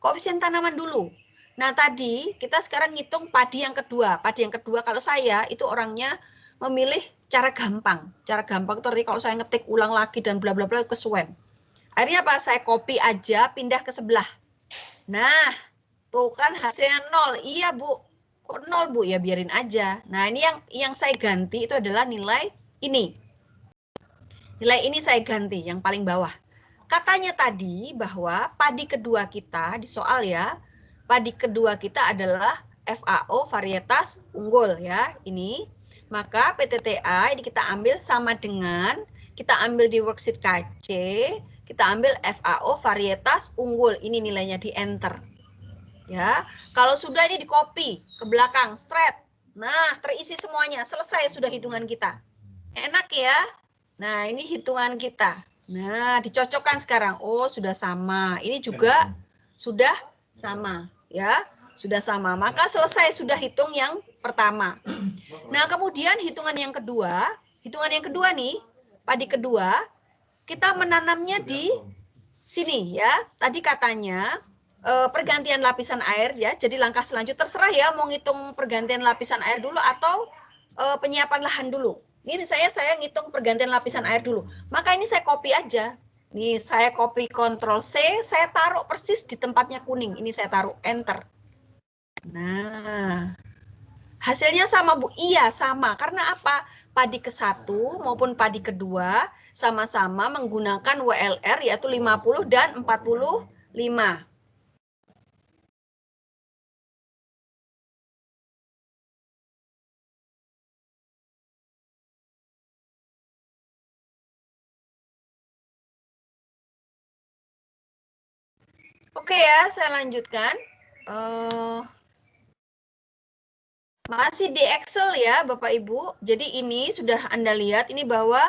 koefisien tanaman dulu. Nah, tadi kita sekarang ngitung padi yang kedua. Padi yang kedua kalau saya itu orangnya memilih cara gampang. Cara gampang itu artinya kalau saya ngetik ulang lagi dan bla bla bla kesuwen. Akhirnya apa? Saya copy aja, pindah ke sebelah. Nah, tuh kan hasilnya 0. Iya, Bu. Kok 0, Bu? Ya biarin aja. Nah, ini yang saya ganti itu adalah nilai ini. Nilai ini saya ganti, yang paling bawah. Katanya tadi bahwa padi kedua kita di soal ya, padi kedua kita adalah FAO varietas unggul ya, ini. Maka PTTA ini kita ambil sama dengan, kita ambil di worksheet KC, kita ambil FAO varietas unggul, ini nilainya di enter. Ya, kalau sudah ini di copy ke belakang, straight. Nah, terisi semuanya, selesai sudah hitungan kita. Enak ya? Nah, ini hitungan kita. Nah, dicocokkan sekarang. Oh, sudah sama. Ini juga sudah sama, ya. Sudah sama. Maka selesai sudah hitung yang pertama. Nah, kemudian hitungan yang kedua nih, padi kedua, kita menanamnya di sini ya. Tadi katanya pergantian lapisan air ya. Jadi langkah selanjutnya terserah ya mau ngitung pergantian lapisan air dulu atau penyiapan lahan dulu. Ini misalnya saya ngitung pergantian lapisan air dulu. Maka ini saya copy aja. Nih saya copy Ctrl C, saya taruh persis di tempatnya kuning. Ini saya taruh enter. Nah, hasilnya sama Bu? Iya sama. Karena apa? Padi ke-1 maupun padi kedua sama-sama menggunakan WLR yaitu 50 dan 45. Oke ya, saya lanjutkan. Masih di Excel ya, Bapak Ibu. Jadi ini sudah Anda lihat ini bahwa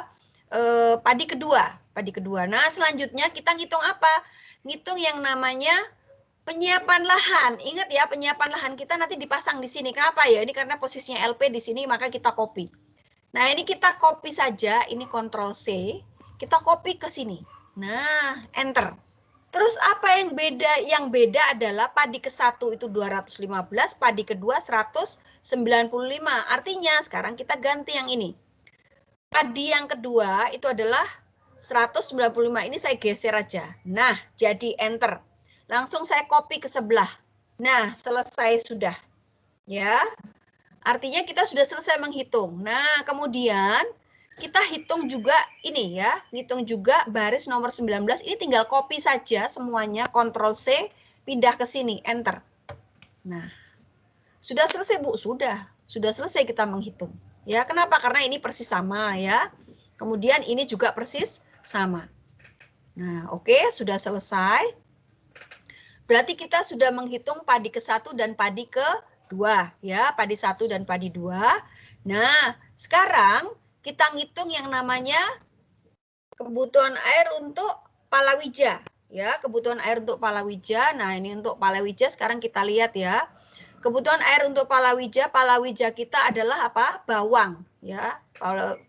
padi kedua. Nah, selanjutnya kita ngitung apa? Ngitung yang namanya penyiapan lahan. Ingat ya, penyiapan lahan kita nanti dipasang di sini. Kenapa ya? Ini karena posisinya LP di sini, maka kita copy. Nah, ini kita copy saja. Ini Ctrl C. Kita copy ke sini. Nah, enter. Terus apa yang beda? Yang beda adalah padi ke-1 itu 215, padi kedua 195. Artinya sekarang kita ganti yang ini. Padi yang kedua itu adalah 195. Ini saya geser aja. Nah, jadi enter. Langsung saya copy ke sebelah. Nah, selesai sudah. Ya. Artinya kita sudah selesai menghitung. Nah, kemudian kita hitung juga ini ya, hitung juga baris nomor 19, ini tinggal copy saja semuanya, Ctrl C, pindah ke sini, enter. Nah, sudah selesai Bu? Sudah selesai kita menghitung. Ya, kenapa? Karena ini persis sama ya. Kemudian ini juga persis sama. Nah, oke, sudah selesai. Berarti kita sudah menghitung padi ke-1 dan padi ke-2 ya, padi 1 dan padi 2. Nah, sekarang kita ngitung yang namanya kebutuhan air untuk palawija ya, kebutuhan air untuk palawija. Nah, ini untuk palawija sekarang kita lihat ya. Kebutuhan air untuk palawija kita adalah apa? Bawang ya.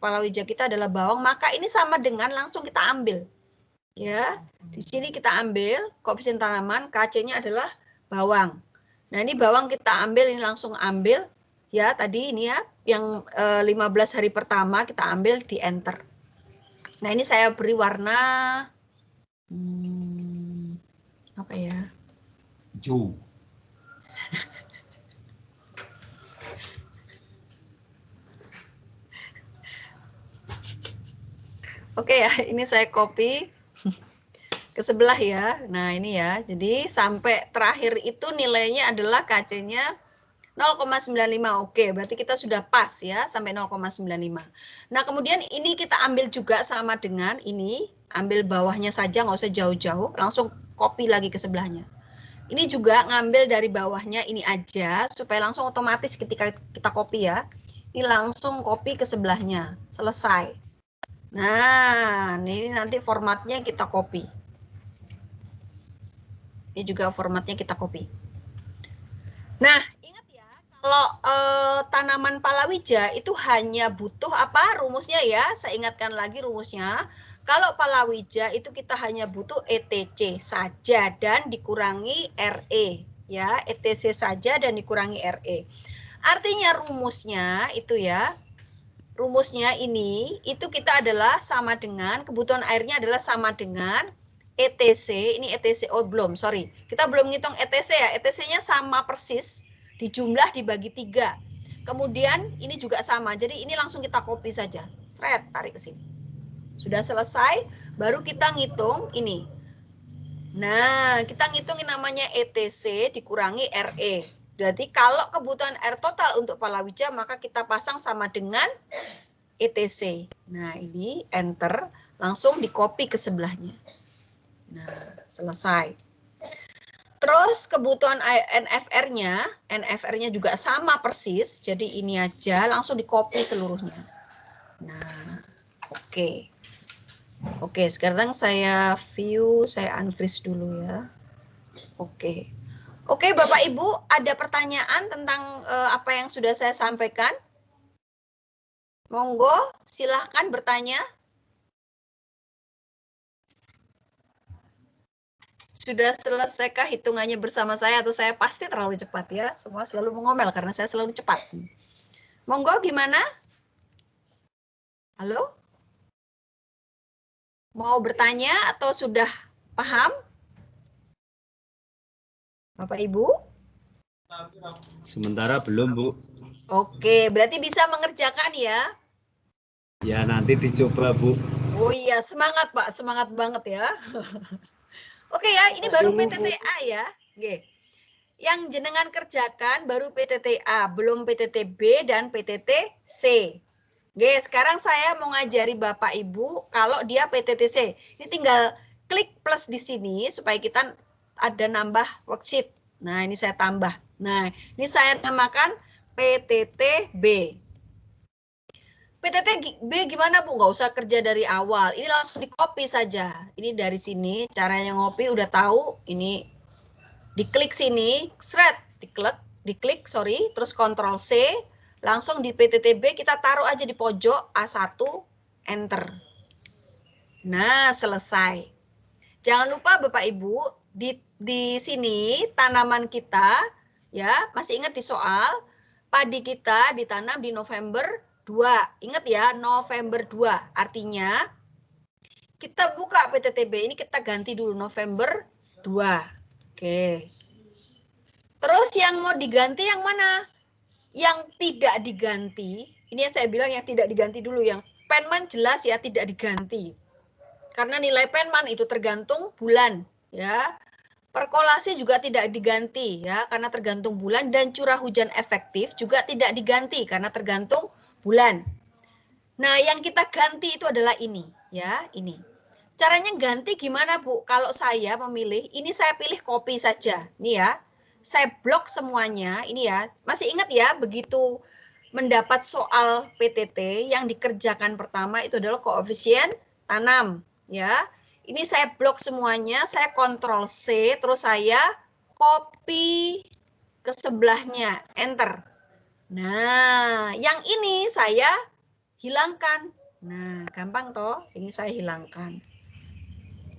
Palawija kita adalah bawang, maka ini sama dengan langsung kita ambil. Ya. Di sini kita ambil koefisien tanaman, KC-nya adalah bawang. Nah, ini bawang kita ambil, ini langsung ambil ya, tadi ini ya, yang 15 hari pertama kita ambil di enter. Nah, ini saya beri warna apa ya? Hijau. Oke ya, ini saya copy ke sebelah ya. Nah, ini ya. Jadi sampai terakhir itu nilainya adalah KC-nya 0,95. Oke, berarti kita sudah pas ya sampai 0,95. Nah, kemudian ini kita ambil juga sama dengan ini, ambil bawahnya saja, nggak usah jauh-jauh, langsung copy lagi ke sebelahnya. Ini juga ngambil dari bawahnya ini aja supaya langsung otomatis ketika kita copy ya. Ini langsung copy ke sebelahnya. Selesai. Nah, ini nanti formatnya kita copy. Ini juga formatnya kita copy. Nah, ingat ya, Kalau tanaman palawija itu hanya butuh apa rumusnya ya? Saya ingatkan lagi rumusnya. Kalau palawija itu kita hanya butuh ETC saja dan dikurangi RE ya, ETC saja dan dikurangi RE. Artinya rumusnya itu ya, rumusnya ini itu kita adalah sama dengan kebutuhan airnya adalah sama dengan ETC, ini ETC, oh belum, sorry. Kita belum ngitung ETC ya, ETC-nya sama persis, dijumlah dibagi 3. Kemudian ini juga sama, jadi ini langsung kita copy saja. Seret, tarik ke sini. Sudah selesai, baru kita ngitung ini. Nah, kita ngitungin namanya ETC dikurangi RE. Berarti kalau kebutuhan air total untuk palawija, maka kita pasang sama dengan ETC. Nah, ini enter, langsung di copy ke sebelahnya. Nah, selesai. Terus kebutuhan NFR-nya juga sama persis, jadi ini aja langsung di copy seluruhnya. Nah, oke. Oke, sekarang saya view, saya unfreeze dulu ya. Oke. Oke, Bapak Ibu, ada pertanyaan tentang apa yang sudah saya sampaikan? Monggo, silahkan bertanya. Sudah selesaikah hitungannya bersama saya atau saya pasti terlalu cepat ya? Semua selalu mengomel karena saya selalu cepat. Monggo, gimana? Halo? Mau bertanya atau sudah paham? Bapak Ibu? Sementara belum, Bu. Oke, berarti bisa mengerjakan ya? Ya, nanti dicoba, Bu. Oh iya, semangat Pak, semangat banget ya. Oke ya, ini baru PTTA ya. Oke. Yang jenengan kerjakan baru PTTA, belum PTTB dan PTTC. Oke, sekarang saya mau ngajari Bapak Ibu kalau dia PTTC. Ini tinggal klik plus di sini supaya kita ada nambah worksheet. Nah, ini saya tambah. Nah, ini saya namakan PTTB. PTTB gimana Bu? Nggak usah kerja dari awal. Ini langsung di copy saja. Ini dari sini, caranya ngopi udah tahu. Ini diklik sini, shred, diklik, sorry, terus Ctrl C, langsung di PTTB kita taruh aja di pojok A1, enter. Nah, selesai. Jangan lupa Bapak Ibu, di sini tanaman kita, ya, masih ingat di soal, padi kita ditanam di November 2. Ingat ya, November 2. Artinya, kita buka PTTB, ini kita ganti dulu November 2. Oke. Terus yang mau diganti yang mana? Yang tidak diganti, ini yang saya bilang yang tidak diganti dulu, yang penman jelas ya tidak diganti. Karena nilai penman itu tergantung bulan, ya. Perkolase juga tidak diganti ya, karena tergantung bulan, dan curah hujan efektif juga tidak diganti karena tergantung bulan. Nah, yang kita ganti itu adalah ini, ya, ini. Caranya ganti gimana, Bu? Kalau saya memilih, ini saya pilih copy saja, nih ya. Saya blok semuanya, ini ya. Masih ingat ya, begitu mendapat soal PTT yang dikerjakan pertama itu adalah koefisien tanam, ya. Ini saya blok semuanya, saya Ctrl C, terus saya copy ke sebelahnya, enter. Nah, yang ini saya hilangkan. Nah, gampang toh, ini saya hilangkan.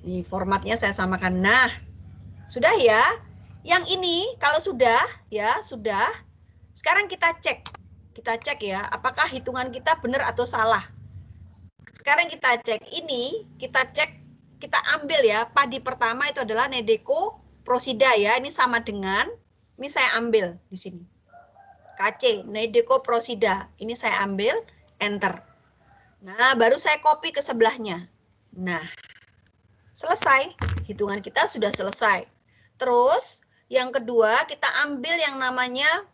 Ini formatnya saya samakan. Nah, sudah ya. Yang ini kalau sudah, ya sudah. Sekarang kita cek. Kita cek ya, apakah hitungan kita benar atau salah. Sekarang kita cek ini, kita cek. Kita ambil ya, padi pertama itu adalah Nedeco Prosida ya. Ini sama dengan, ini saya ambil di sini. KC, Nedeco Prosida. Ini saya ambil, enter. Nah, baru saya copy ke sebelahnya. Nah, selesai. Hitungan kita sudah selesai. Terus, yang kedua, kita ambil yang namanya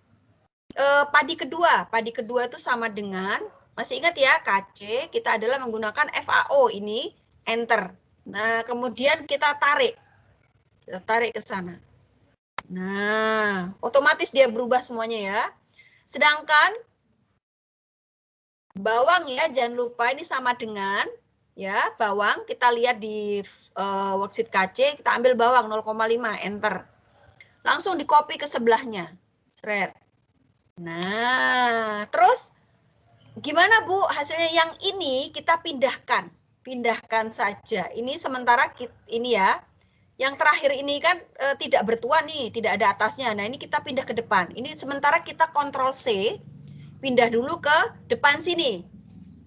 padi kedua. Padi kedua itu sama dengan, masih ingat ya, KC, kita adalah menggunakan FAO ini, enter. Nah, kemudian kita tarik. Kita tarik ke sana. Nah, otomatis dia berubah semuanya ya. Sedangkan bawang ya, jangan lupa ini sama dengan, ya, bawang. Kita lihat di worksheet KC, kita ambil bawang 0,5, enter. Langsung di copy ke sebelahnya. Shred. Nah, terus gimana Bu? Hasilnya yang ini kita pindahkan. Pindahkan saja. Ini sementara ini ya. Yang terakhir ini kan tidak bertuan nih, tidak ada atasnya. Nah, ini kita pindah ke depan. Ini sementara kita Ctrl C, pindah dulu ke depan sini.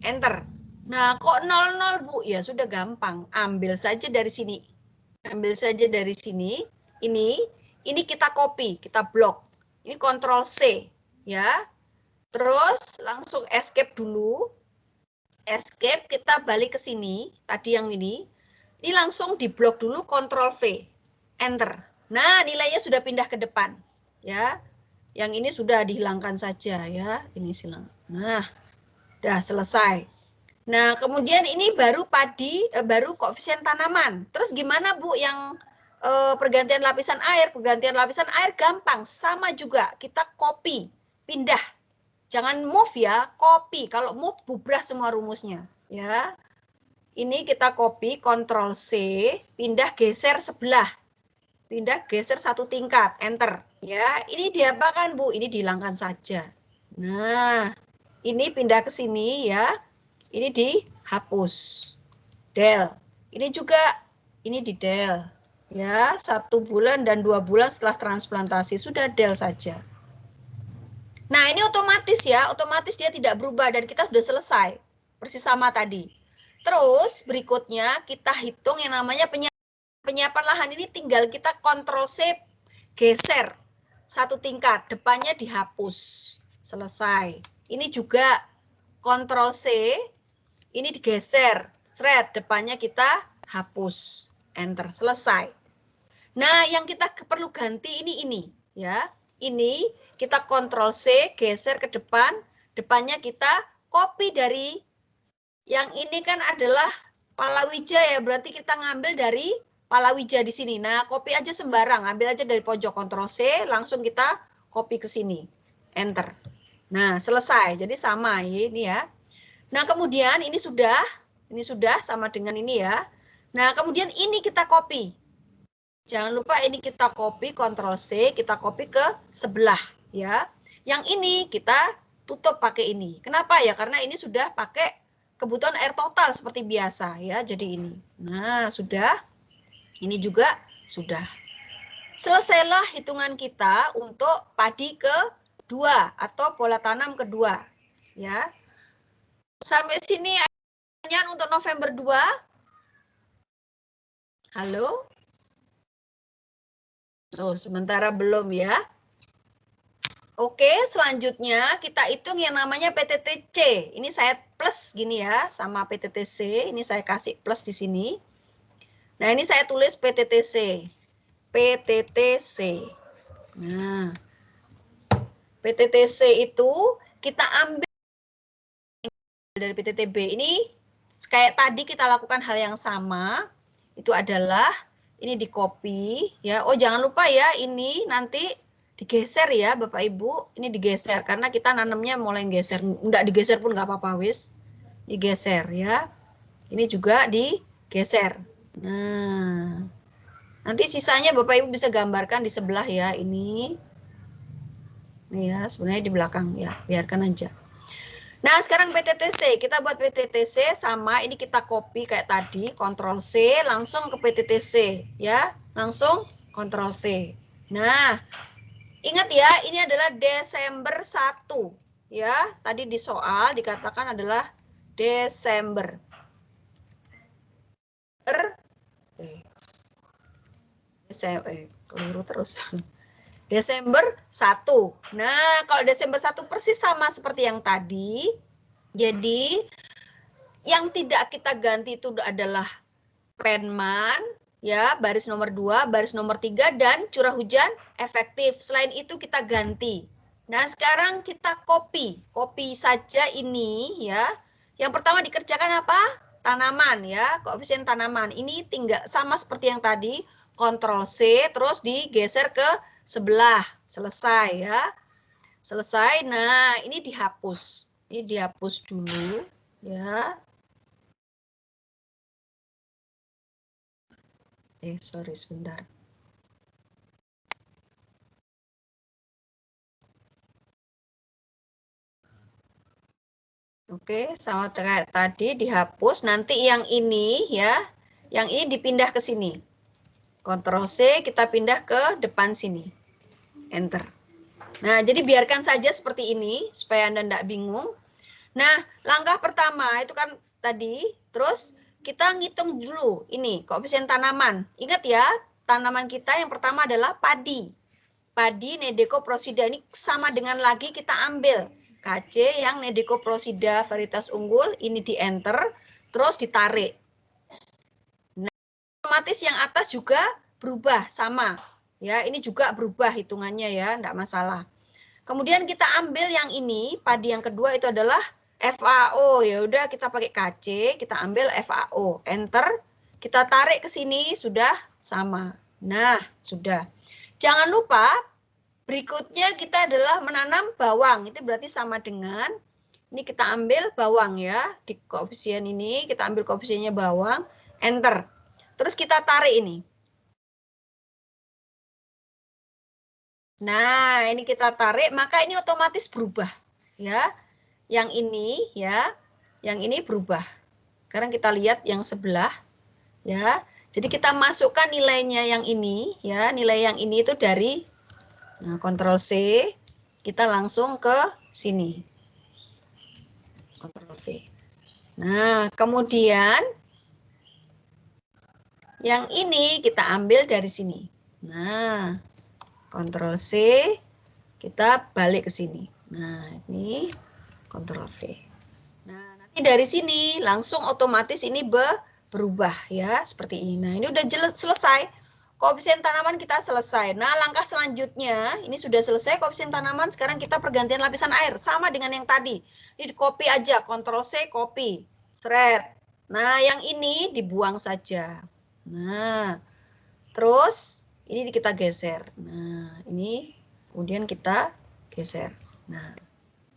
Enter. Nah, kok 00 Bu? Ya sudah gampang. Ambil saja dari sini. Ambil saja dari sini. Ini kita copy, kita blok. Ini Ctrl C, ya. Terus langsung escape dulu. Escape, kita balik ke sini. Tadi yang ini langsung diblok dulu, Ctrl V, Enter. Nah, nilainya sudah pindah ke depan, ya. Yang ini sudah dihilangkan saja, ya. Ini silang. Nah, udah selesai. Nah, kemudian ini baru padi, baru koefisien tanaman. Terus gimana Bu yang pergantian lapisan air? Pergantian lapisan air gampang, sama juga. Kita copy, pindah. Jangan move ya, copy. Kalau move bubrah semua rumusnya, ya. Ini kita copy, Ctrl C, pindah geser sebelah. Pindah geser satu tingkat, enter. Ya, ini diapakan Bu? Ini dihilangkan saja. Nah, ini pindah ke sini ya. Ini dihapus. Del. Ini juga, ini di del. Ya, 1 bulan dan 2 bulan setelah transplantasi. Sudah del saja. Nah, ini otomatis ya. Otomatis dia tidak berubah dan kita sudah selesai. Persis sama tadi. Terus berikutnya kita hitung yang namanya penyiapan lahan ini, tinggal kita Ctrl C, geser satu tingkat, depannya dihapus. Selesai. Ini juga Ctrl C, ini digeser, seret, depannya kita hapus. Enter, selesai. Nah, yang kita perlu ganti ini ya. Ini kita Ctrl C, geser ke depan, depannya kita copy dari yang ini kan adalah palawija ya, berarti kita ngambil dari palawija di sini. Nah, copy aja sembarang, ambil aja dari pojok, Ctrl C, langsung kita copy ke sini. Enter. Nah, selesai. Jadi sama ini ya. Nah, kemudian ini sudah sama dengan ini ya. Nah, kemudian ini kita copy. Jangan lupa ini kita copy, Ctrl C, kita copy ke sebelah ya. Yang ini kita tutup pakai ini. Kenapa ya? Karena ini sudah pakai kebutuhan air total seperti biasa ya, jadi ini. Nah, sudah. Ini juga sudah. Selesailah hitungan kita untuk padi kedua atau pola tanam kedua. Ya. Sampai sini pertanyaan untuk November 2. Halo? Oh, sementara belum ya. Oke, selanjutnya kita hitung yang namanya PTTC. Ini saya plus gini ya, sama PTTC. Ini saya kasih plus di sini. Nah, ini saya tulis PTTC. PTTC. Nah, PTTC itu kita ambil dari PTTB. Ini kayak tadi kita lakukan hal yang sama. Itu adalah ini di copy ya. Oh, jangan lupa ya, ini nanti digeser ya Bapak Ibu. Ini digeser karena kita nanamnya mulai geser. Enggak digeser pun nggak apa-apa wis. Digeser ya. Ini juga digeser. Nah, nanti sisanya Bapak Ibu bisa gambarkan di sebelah ya, ini. Nih ya, sebenarnya di belakang ya, biarkan aja. Nah, sekarang PTTC, kita buat PTTC sama, ini kita copy kayak tadi, Ctrl C, langsung ke PTTC ya, langsung Ctrl V. Nah, ingat ya, ini adalah Desember 1 ya, tadi di soal dikatakan adalah Desember. Keliru terus. Desember 1. Nah, kalau Desember 1 persis sama seperti yang tadi. Jadi, yang tidak kita ganti itu adalah Penman, ya, baris nomor 2, baris nomor 3, dan curah hujan efektif. Selain itu kita ganti. Nah, sekarang kita copy. Copy saja ini, ya. Yang pertama dikerjakan apa? Tanaman, ya, koefisien tanaman. Ini tinggal sama seperti yang tadi. Ctrl C, terus digeser ke sebelah. Selesai ya. Selesai. Nah, ini dihapus. Ini dihapus dulu ya. Sorry sebentar. Oke, sama kayak tadi dihapus. Nanti yang ini ya, yang ini dipindah ke sini. Ctrl C, kita pindah ke depan sini. Enter. Nah, jadi biarkan saja seperti ini, supaya Anda tidak bingung. Nah, langkah pertama itu kan tadi, terus kita ngitung dulu ini, koefisien tanaman. Ingat ya, tanaman kita yang pertama adalah padi. Padi Nedecoprosida ini sama dengan lagi kita ambil KC yang Nedecoprosida varietas unggul, ini di enter, terus ditarik. Nah, otomatis yang atas juga berubah, sama. Ya, ini juga berubah hitungannya ya, enggak masalah. Kemudian kita ambil yang ini, padi yang kedua itu adalah FAO. Ya udah kita pakai KC, kita ambil FAO, enter, kita tarik ke sini sudah sama. Nah, sudah. Jangan lupa berikutnya kita adalah menanam bawang. Itu berarti sama dengan ini kita ambil bawang ya, di koefisien ini kita ambil koefisiennya bawang, enter. Terus kita tarik ini. Nah, ini kita tarik, maka ini otomatis berubah, ya. Yang ini, ya, yang ini berubah. Sekarang kita lihat yang sebelah, ya. Jadi kita masukkan nilainya yang ini, ya. Nilai yang ini itu dari, nah, Ctrl C, kita langsung ke sini. Ctrl V. Nah, kemudian yang ini kita ambil dari sini. Nah, Ctrl C, kita balik ke sini. Nah, ini Ctrl V. Nah, nanti dari sini langsung otomatis ini berubah ya, seperti ini. Nah, ini udah selesai. Koefisien tanaman kita selesai. Nah, langkah selanjutnya, ini sudah selesai koefisien tanaman, sekarang kita pergantian lapisan air. Sama dengan yang tadi. Ini di copy aja, Ctrl C, copy. Seret. Nah, yang ini dibuang saja. Nah, terus ini kita geser. Nah, ini kemudian kita geser. Nah,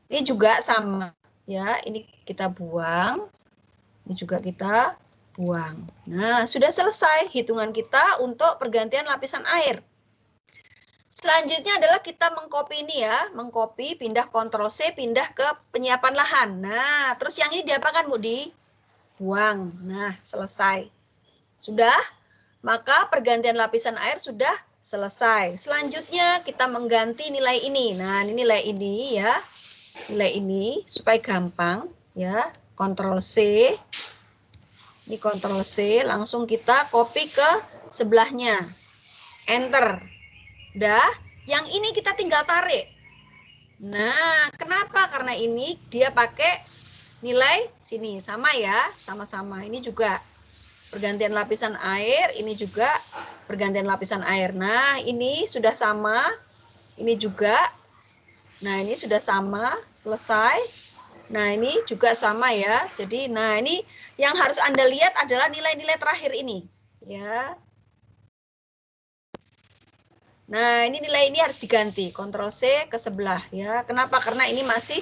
ini juga sama ya. Ini kita buang. Ini juga kita buang. Nah, sudah selesai hitungan kita untuk pergantian lapisan air. Selanjutnya adalah kita mengcopy ini ya, mengcopy, pindah Ctrl C, pindah ke penyiapan lahan. Nah, terus yang ini diapakan, Bu? Dibuang. Nah, selesai. Sudah? Maka pergantian lapisan air sudah selesai. Selanjutnya kita mengganti nilai ini. Nah, ini nilai ini ya. Nilai ini supaya gampang ya. Ctrl C. Ini Ctrl C, langsung kita copy ke sebelahnya. Enter. Udah, yang ini kita tinggal tarik. Nah, kenapa? Karena ini dia pakai nilai sini. Sama ya, sama-sama. Ini juga pergantian lapisan air, ini juga pergantian lapisan air. Nah, ini sudah sama, ini juga. Nah, ini sudah sama, selesai. Nah, ini juga sama ya. Jadi, nah ini yang harus Anda lihat adalah nilai-nilai terakhir ini. Ya. Nah, ini nilai ini harus diganti. Ctrl C ke sebelah ya. Kenapa? Karena ini masih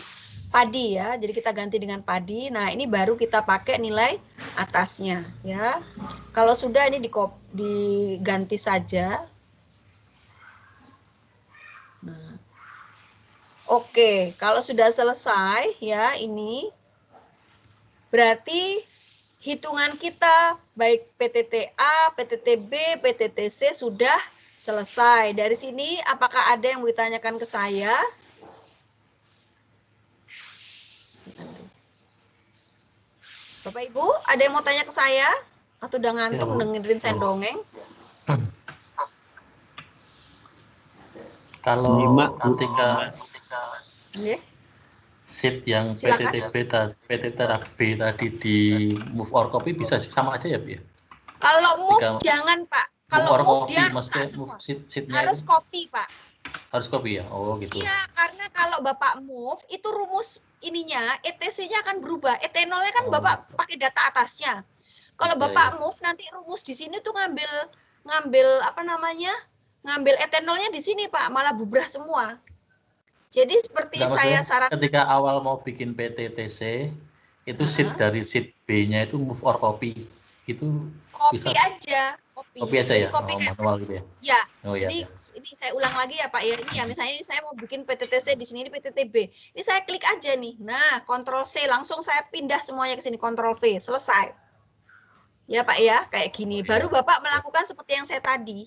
padi ya, jadi kita ganti dengan padi. Nah, ini baru kita pakai nilai atasnya ya. Kalau sudah ini diganti saja. Nah, oke, kalau sudah selesai ya ini berarti hitungan kita baik PTTA, PTTB, PTTC sudah selesai. Dari sini apakah ada yang mau ditanyakan ke saya? Bapak Ibu, ada yang mau tanya ke saya? Atau udah ngantuk Ya, dengerin saya dongeng? Kalau Nyimak, Bu. ketika Yeah. sheet yang Silakan. PTTB tadi di move or copy bisa sama aja ya, Bu ya? Kalau move Jika jangan, Pak. Move Kalau or move copy, dia maksudnya rusak move semua. sheet-nya Harus itu copy, Pak. harus copy ya? Oh gitu. Iya, karena kalau Bapak move, itu rumus ininya, ETC-nya akan berubah. ET0-nya kan Oh. Bapak pakai data atasnya. Kalau Oke. Bapak move, nanti rumus di sini tuh ngambil apa namanya? Ngambil ET0-nya di sini, Pak. Malah bubrah semua. Jadi seperti Nggak, saya maksudnya sarankan. ketika awal mau bikin PTTC, itu sheet dari sheet B-nya itu move or copy. itu Kopi bisa aja, kopi aja Jadi ya, kopi kayak manual gitu ya. ya. Oh iya, Jadi ya. ini saya ulang lagi ya Pak ya. Ini ya misalnya ini saya mau bikin PTTC di sini, ini PTTB. Ini saya klik aja nih. Nah, Ctrl C langsung saya pindah semuanya ke sini, Ctrl V, selesai. Ya Pak ya, kayak gini. Oh, Baru iya. Bapak melakukan seperti yang saya tadi.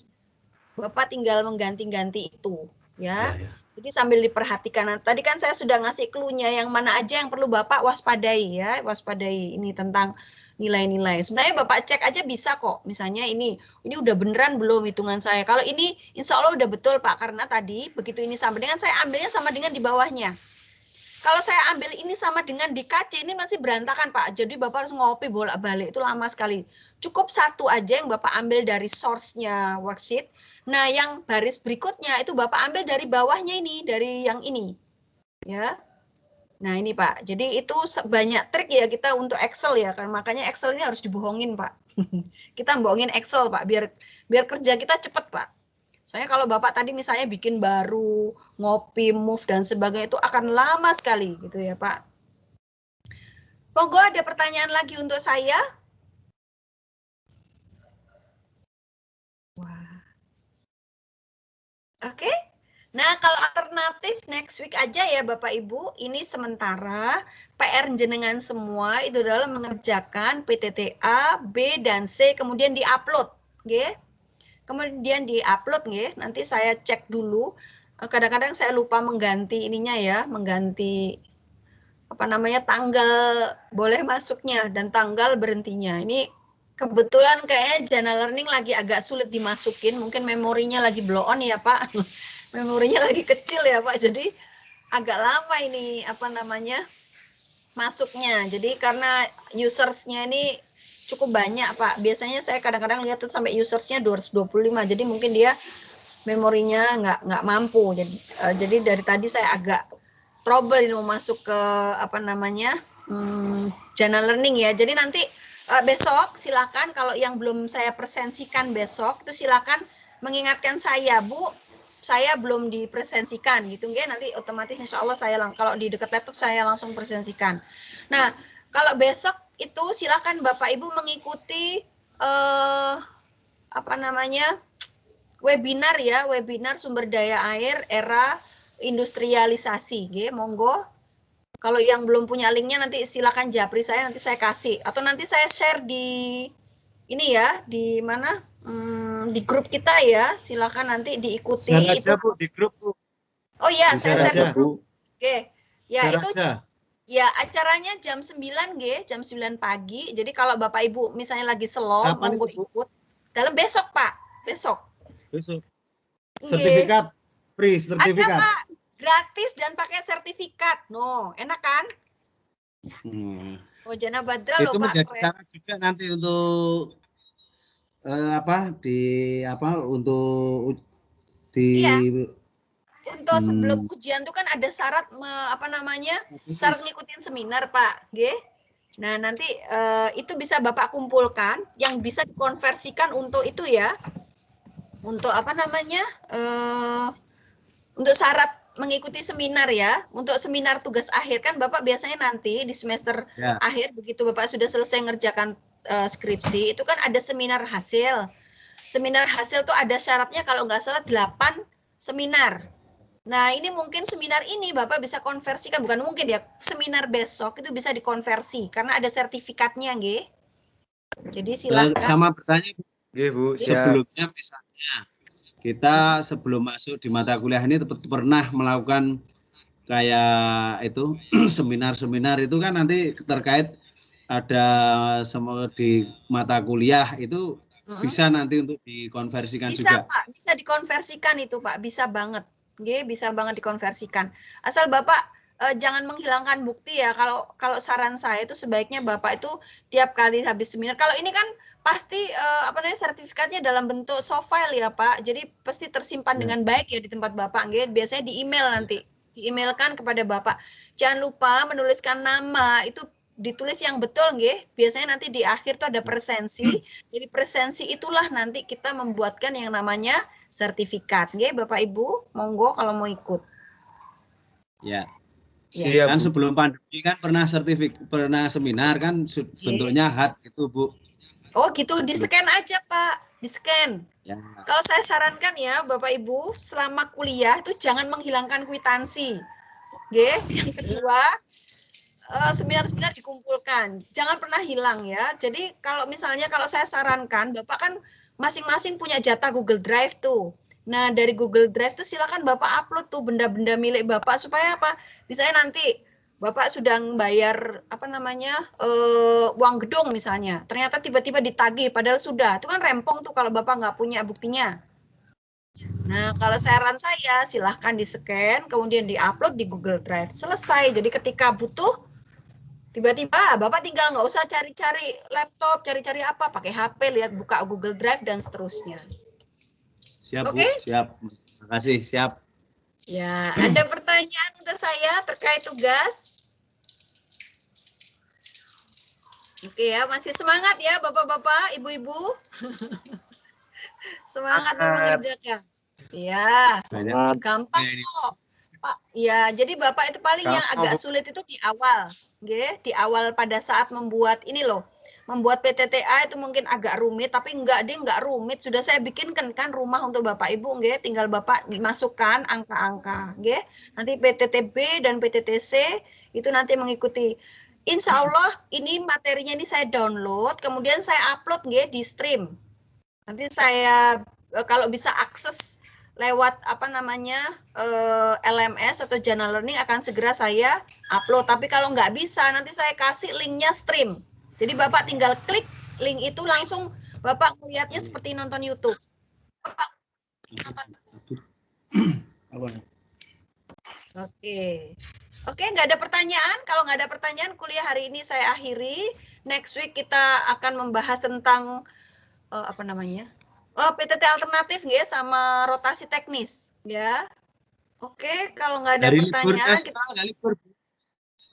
Bapak tinggal mengganti-ganti itu, ya. Iya, ya. Jadi sambil diperhatikan. Nah, tadi kan saya sudah ngasih clue-nya yang mana aja yang perlu Bapak waspadai ya, waspadai ini tentang nilai-nilai. Sebenarnya Bapak cek aja bisa kok. Misalnya ini udah beneran belum hitungan saya. Kalau ini insya Allah udah betul Pak, karena tadi begitu ini sama dengan saya ambilnya sama dengan di bawahnya. Kalau saya ambil ini sama dengan di KC, ini masih berantakan Pak. Jadi Bapak harus ngopi bolak-balik, itu lama sekali. Cukup satu aja yang Bapak ambil dari source-nya worksheet. Nah, yang baris berikutnya itu Bapak ambil dari bawahnya ini, dari yang ini. Ya. Nah, ini Pak. Jadi itu banyak trik ya kita untuk Excel ya, kan makanya Excel ini harus dibohongin, Pak. Kita bohongin Excel, Pak, biar kerja kita cepat, Pak. Soalnya kalau Bapak tadi misalnya bikin baru, ngopi, move dan sebagainya itu akan lama sekali gitu ya, Pak. Monggo ada pertanyaan lagi untuk saya? Wah. Oke. Nah, kalau alternatif next week aja ya Bapak Ibu, ini sementara PR jenengan semua itu adalah mengerjakan PTTA, B dan C kemudian diupload, nggih. Kemudian diupload nggih. Nanti saya cek dulu. Kadang-kadang saya lupa mengganti ininya ya, mengganti apa namanya tanggal boleh masuknya dan tanggal berhentinya. Ini kebetulan kayaknya Jana Learning lagi agak sulit dimasukin, mungkin memorinya lagi blow on ya Pak. Memorinya lagi kecil ya Pak, jadi agak lama ini apa namanya masuknya. Jadi karena usersnya ini cukup banyak Pak. Biasanya saya kadang-kadang lihat tuh sampai usersnya 225, jadi mungkin dia memorinya nggak mampu. Jadi dari tadi saya agak trouble ini mau masuk ke apa namanya Jana Learning ya. Jadi nanti besok silakan kalau yang belum saya presensikan besok itu silakan mengingatkan saya Bu, saya belum dipresensikan gitu nggih, nanti otomatis insya Allah saya kalau di dekat laptop saya langsung presensikan. Nah kalau besok itu silakan Bapak Ibu mengikuti apa namanya webinar ya, webinar sumber daya air era industrialisasi, nggih, monggo. Kalau yang belum punya linknya nanti silakan japri saya, nanti saya kasih atau nanti saya share di ini ya, di mana di grup kita ya, silakan nanti diikuti Share itu. aja Bu di grup Bu. Oh iya, saya Share share aja di grup. Bu. Oke. Ya, Share itu aja. ya acaranya jam 9 jam 9 pagi. Jadi kalau Bapak Ibu misalnya lagi slow, Kapan monggo itu Bu? ikut. Dalam besok, Pak. Besok. Besok. Nggih. Sertifikat free Ada sertifikat. Pak, gratis dan pakai sertifikat. No, enak kan? Oh, Jana Badra loh Itu Pak, menjadi keren. cara juga nanti untuk untuk di Iya. Untuk sebelum ujian tuh kan ada syarat apa namanya? Syarat ngikutin seminar, Pak. Nggih. Nah, nanti itu bisa Bapak kumpulkan yang bisa dikonversikan untuk itu ya. Untuk apa namanya? Untuk syarat mengikuti seminar ya, untuk seminar tugas akhir kan Bapak biasanya nanti di semester akhir begitu Bapak sudah selesai ngerjakan skripsi, itu kan ada seminar hasil. Seminar hasil tuh ada syaratnya kalau nggak salah 8 seminar. Nah, ini mungkin seminar ini Bapak bisa konversikan, bukan mungkin ya, seminar besok itu bisa dikonversi karena ada sertifikatnya, nggih. Jadi silahkan. Sama bertanya Bu, sebelumnya misalnya kita sebelum masuk di mata kuliah ini pernah melakukan kayak itu seminar-seminar itu kan nanti terkait ada semua di mata kuliah itu bisa nanti untuk dikonversikan bisa, juga. Pak, bisa dikonversikan itu Pak, bisa banget. Nggih, bisa banget dikonversikan. Asal Bapak jangan menghilangkan bukti ya. Kalau saran saya itu sebaiknya Bapak itu tiap kali habis seminar. Kalau ini kan pasti apa namanya sertifikatnya dalam bentuk soft file ya Pak. Jadi pasti tersimpan dengan baik ya di tempat Bapak. Nggih, biasanya di email nanti. Di-emailkan kepada Bapak. Jangan lupa menuliskan nama itu ditulis yang betul nggih. Biasanya nanti di akhir tuh ada presensi. Jadi presensi itulah nanti kita membuatkan yang namanya sertifikat. Nggih, Bapak Ibu, monggo kalau mau ikut. Ya. Siap, Kan Bu. sebelum pandemi kan pernah seminar kan bentuknya HAT itu Bu. Oh gitu, di-scan aja Pak, di-scan. Ya. Kalau saya sarankan ya Bapak Ibu, selama kuliah itu jangan menghilangkan kwitansi. Oke, yang kedua, seminar-seminar dikumpulkan, jangan pernah hilang ya. Jadi kalau misalnya kalau saya sarankan, Bapak kan masing-masing punya jatah Google Drive tuh. Nah dari Google Drive tuh silakan Bapak upload tuh benda-benda milik Bapak supaya apa? Misalnya nanti Bapak sudah bayar apa namanya uang gedung misalnya, ternyata tiba-tiba ditagih padahal sudah, itu kan rempong tuh kalau Bapak nggak punya buktinya. Nah, kalau saran saya silahkan di-scan, kemudian di-upload di Google Drive. Selesai. Jadi ketika butuh, tiba-tiba Bapak tinggal nggak usah cari-cari laptop, cari-cari apa, pakai HP, lihat buka Google Drive, dan seterusnya. Siap, Oke? Bu. Siap. Terima kasih. Siap. Ya, ada pertanyaan untuk saya terkait tugas? Oke ya, masih semangat ya Bapak-Bapak, Ibu-Ibu. Semangat mengerjakan. Ya, gampang kok. Pak, ya, jadi Bapak itu paling yang agak sulit itu di awal, di awal pada saat membuat ini loh, membuat PTTA itu mungkin agak rumit, tapi enggak rumit. Sudah saya bikinkan kan rumah untuk Bapak Ibu, tinggal Bapak masukkan angka-angka, nanti PTTB dan PTTC itu nanti mengikuti. Insya Allah ini materinya ini saya download, kemudian saya upload di stream. Nanti saya kalau bisa akses lewat apa namanya LMS atau Jana Learning akan segera saya upload. Tapi kalau nggak bisa nanti saya kasih linknya stream. Jadi Bapak tinggal klik link itu langsung Bapak melihatnya seperti nonton YouTube. Oke, nggak ada pertanyaan. Kalau nggak ada pertanyaan, kuliah hari ini saya akhiri. Next week kita akan membahas tentang apa namanya? PTT alternatif sama rotasi teknis ya. Oke, kalau nggak ada pertanyaan kita libur.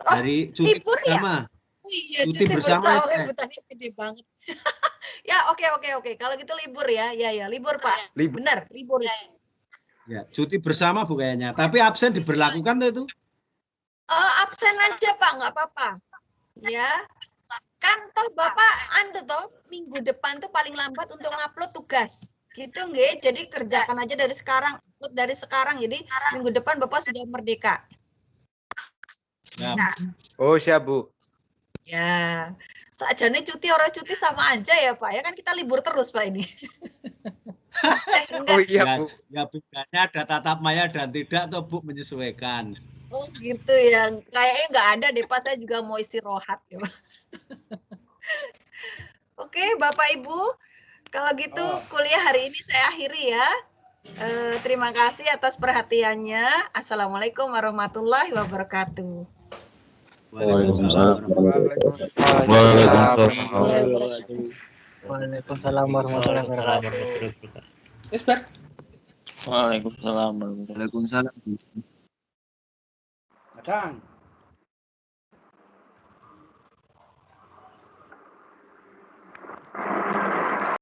Oh, Dari cuti libur bersama. Ya? Oh, iya, cuti bersama. Butannya gede banget. Ya, oke. Kalau gitu libur ya. Ya, libur Pak. Benar, libur. Ya, cuti bersama Bu kayaknya. Tapi absen diberlakukan tuh itu? Absen aja Pak, nggak apa-apa. Ya. Kan toh Bapak minggu depan tuh paling lambat untuk ngupload tugas. Gitu nggih. Jadi kerjakan aja dari sekarang, upload dari sekarang. Jadi minggu depan Bapak sudah merdeka. Ya. Oh, siap, Bu. Ya. Sajane cuti orang cuti sama aja ya, Pak. Ya kan kita libur terus, Pak ini. Oh iya, Bu. Ya bedanya ada tatap maya dan tidak tuh Bu menyesuaikan. Oh gitu ya. Kayaknya nggak ada deh, Pak. Saya juga mau istirahat ya, Pak. Oke, Bapak Ibu, kalau gitu kuliah hari ini saya akhiri ya. Terima kasih atas perhatiannya. Assalamualaikum warahmatullahi wabarakatuh. Waalaikumsalam warahmatullahi wabarakatuh. Waalaikumsalam warahmatullahi wabarakatuh. Waalaikumsalam.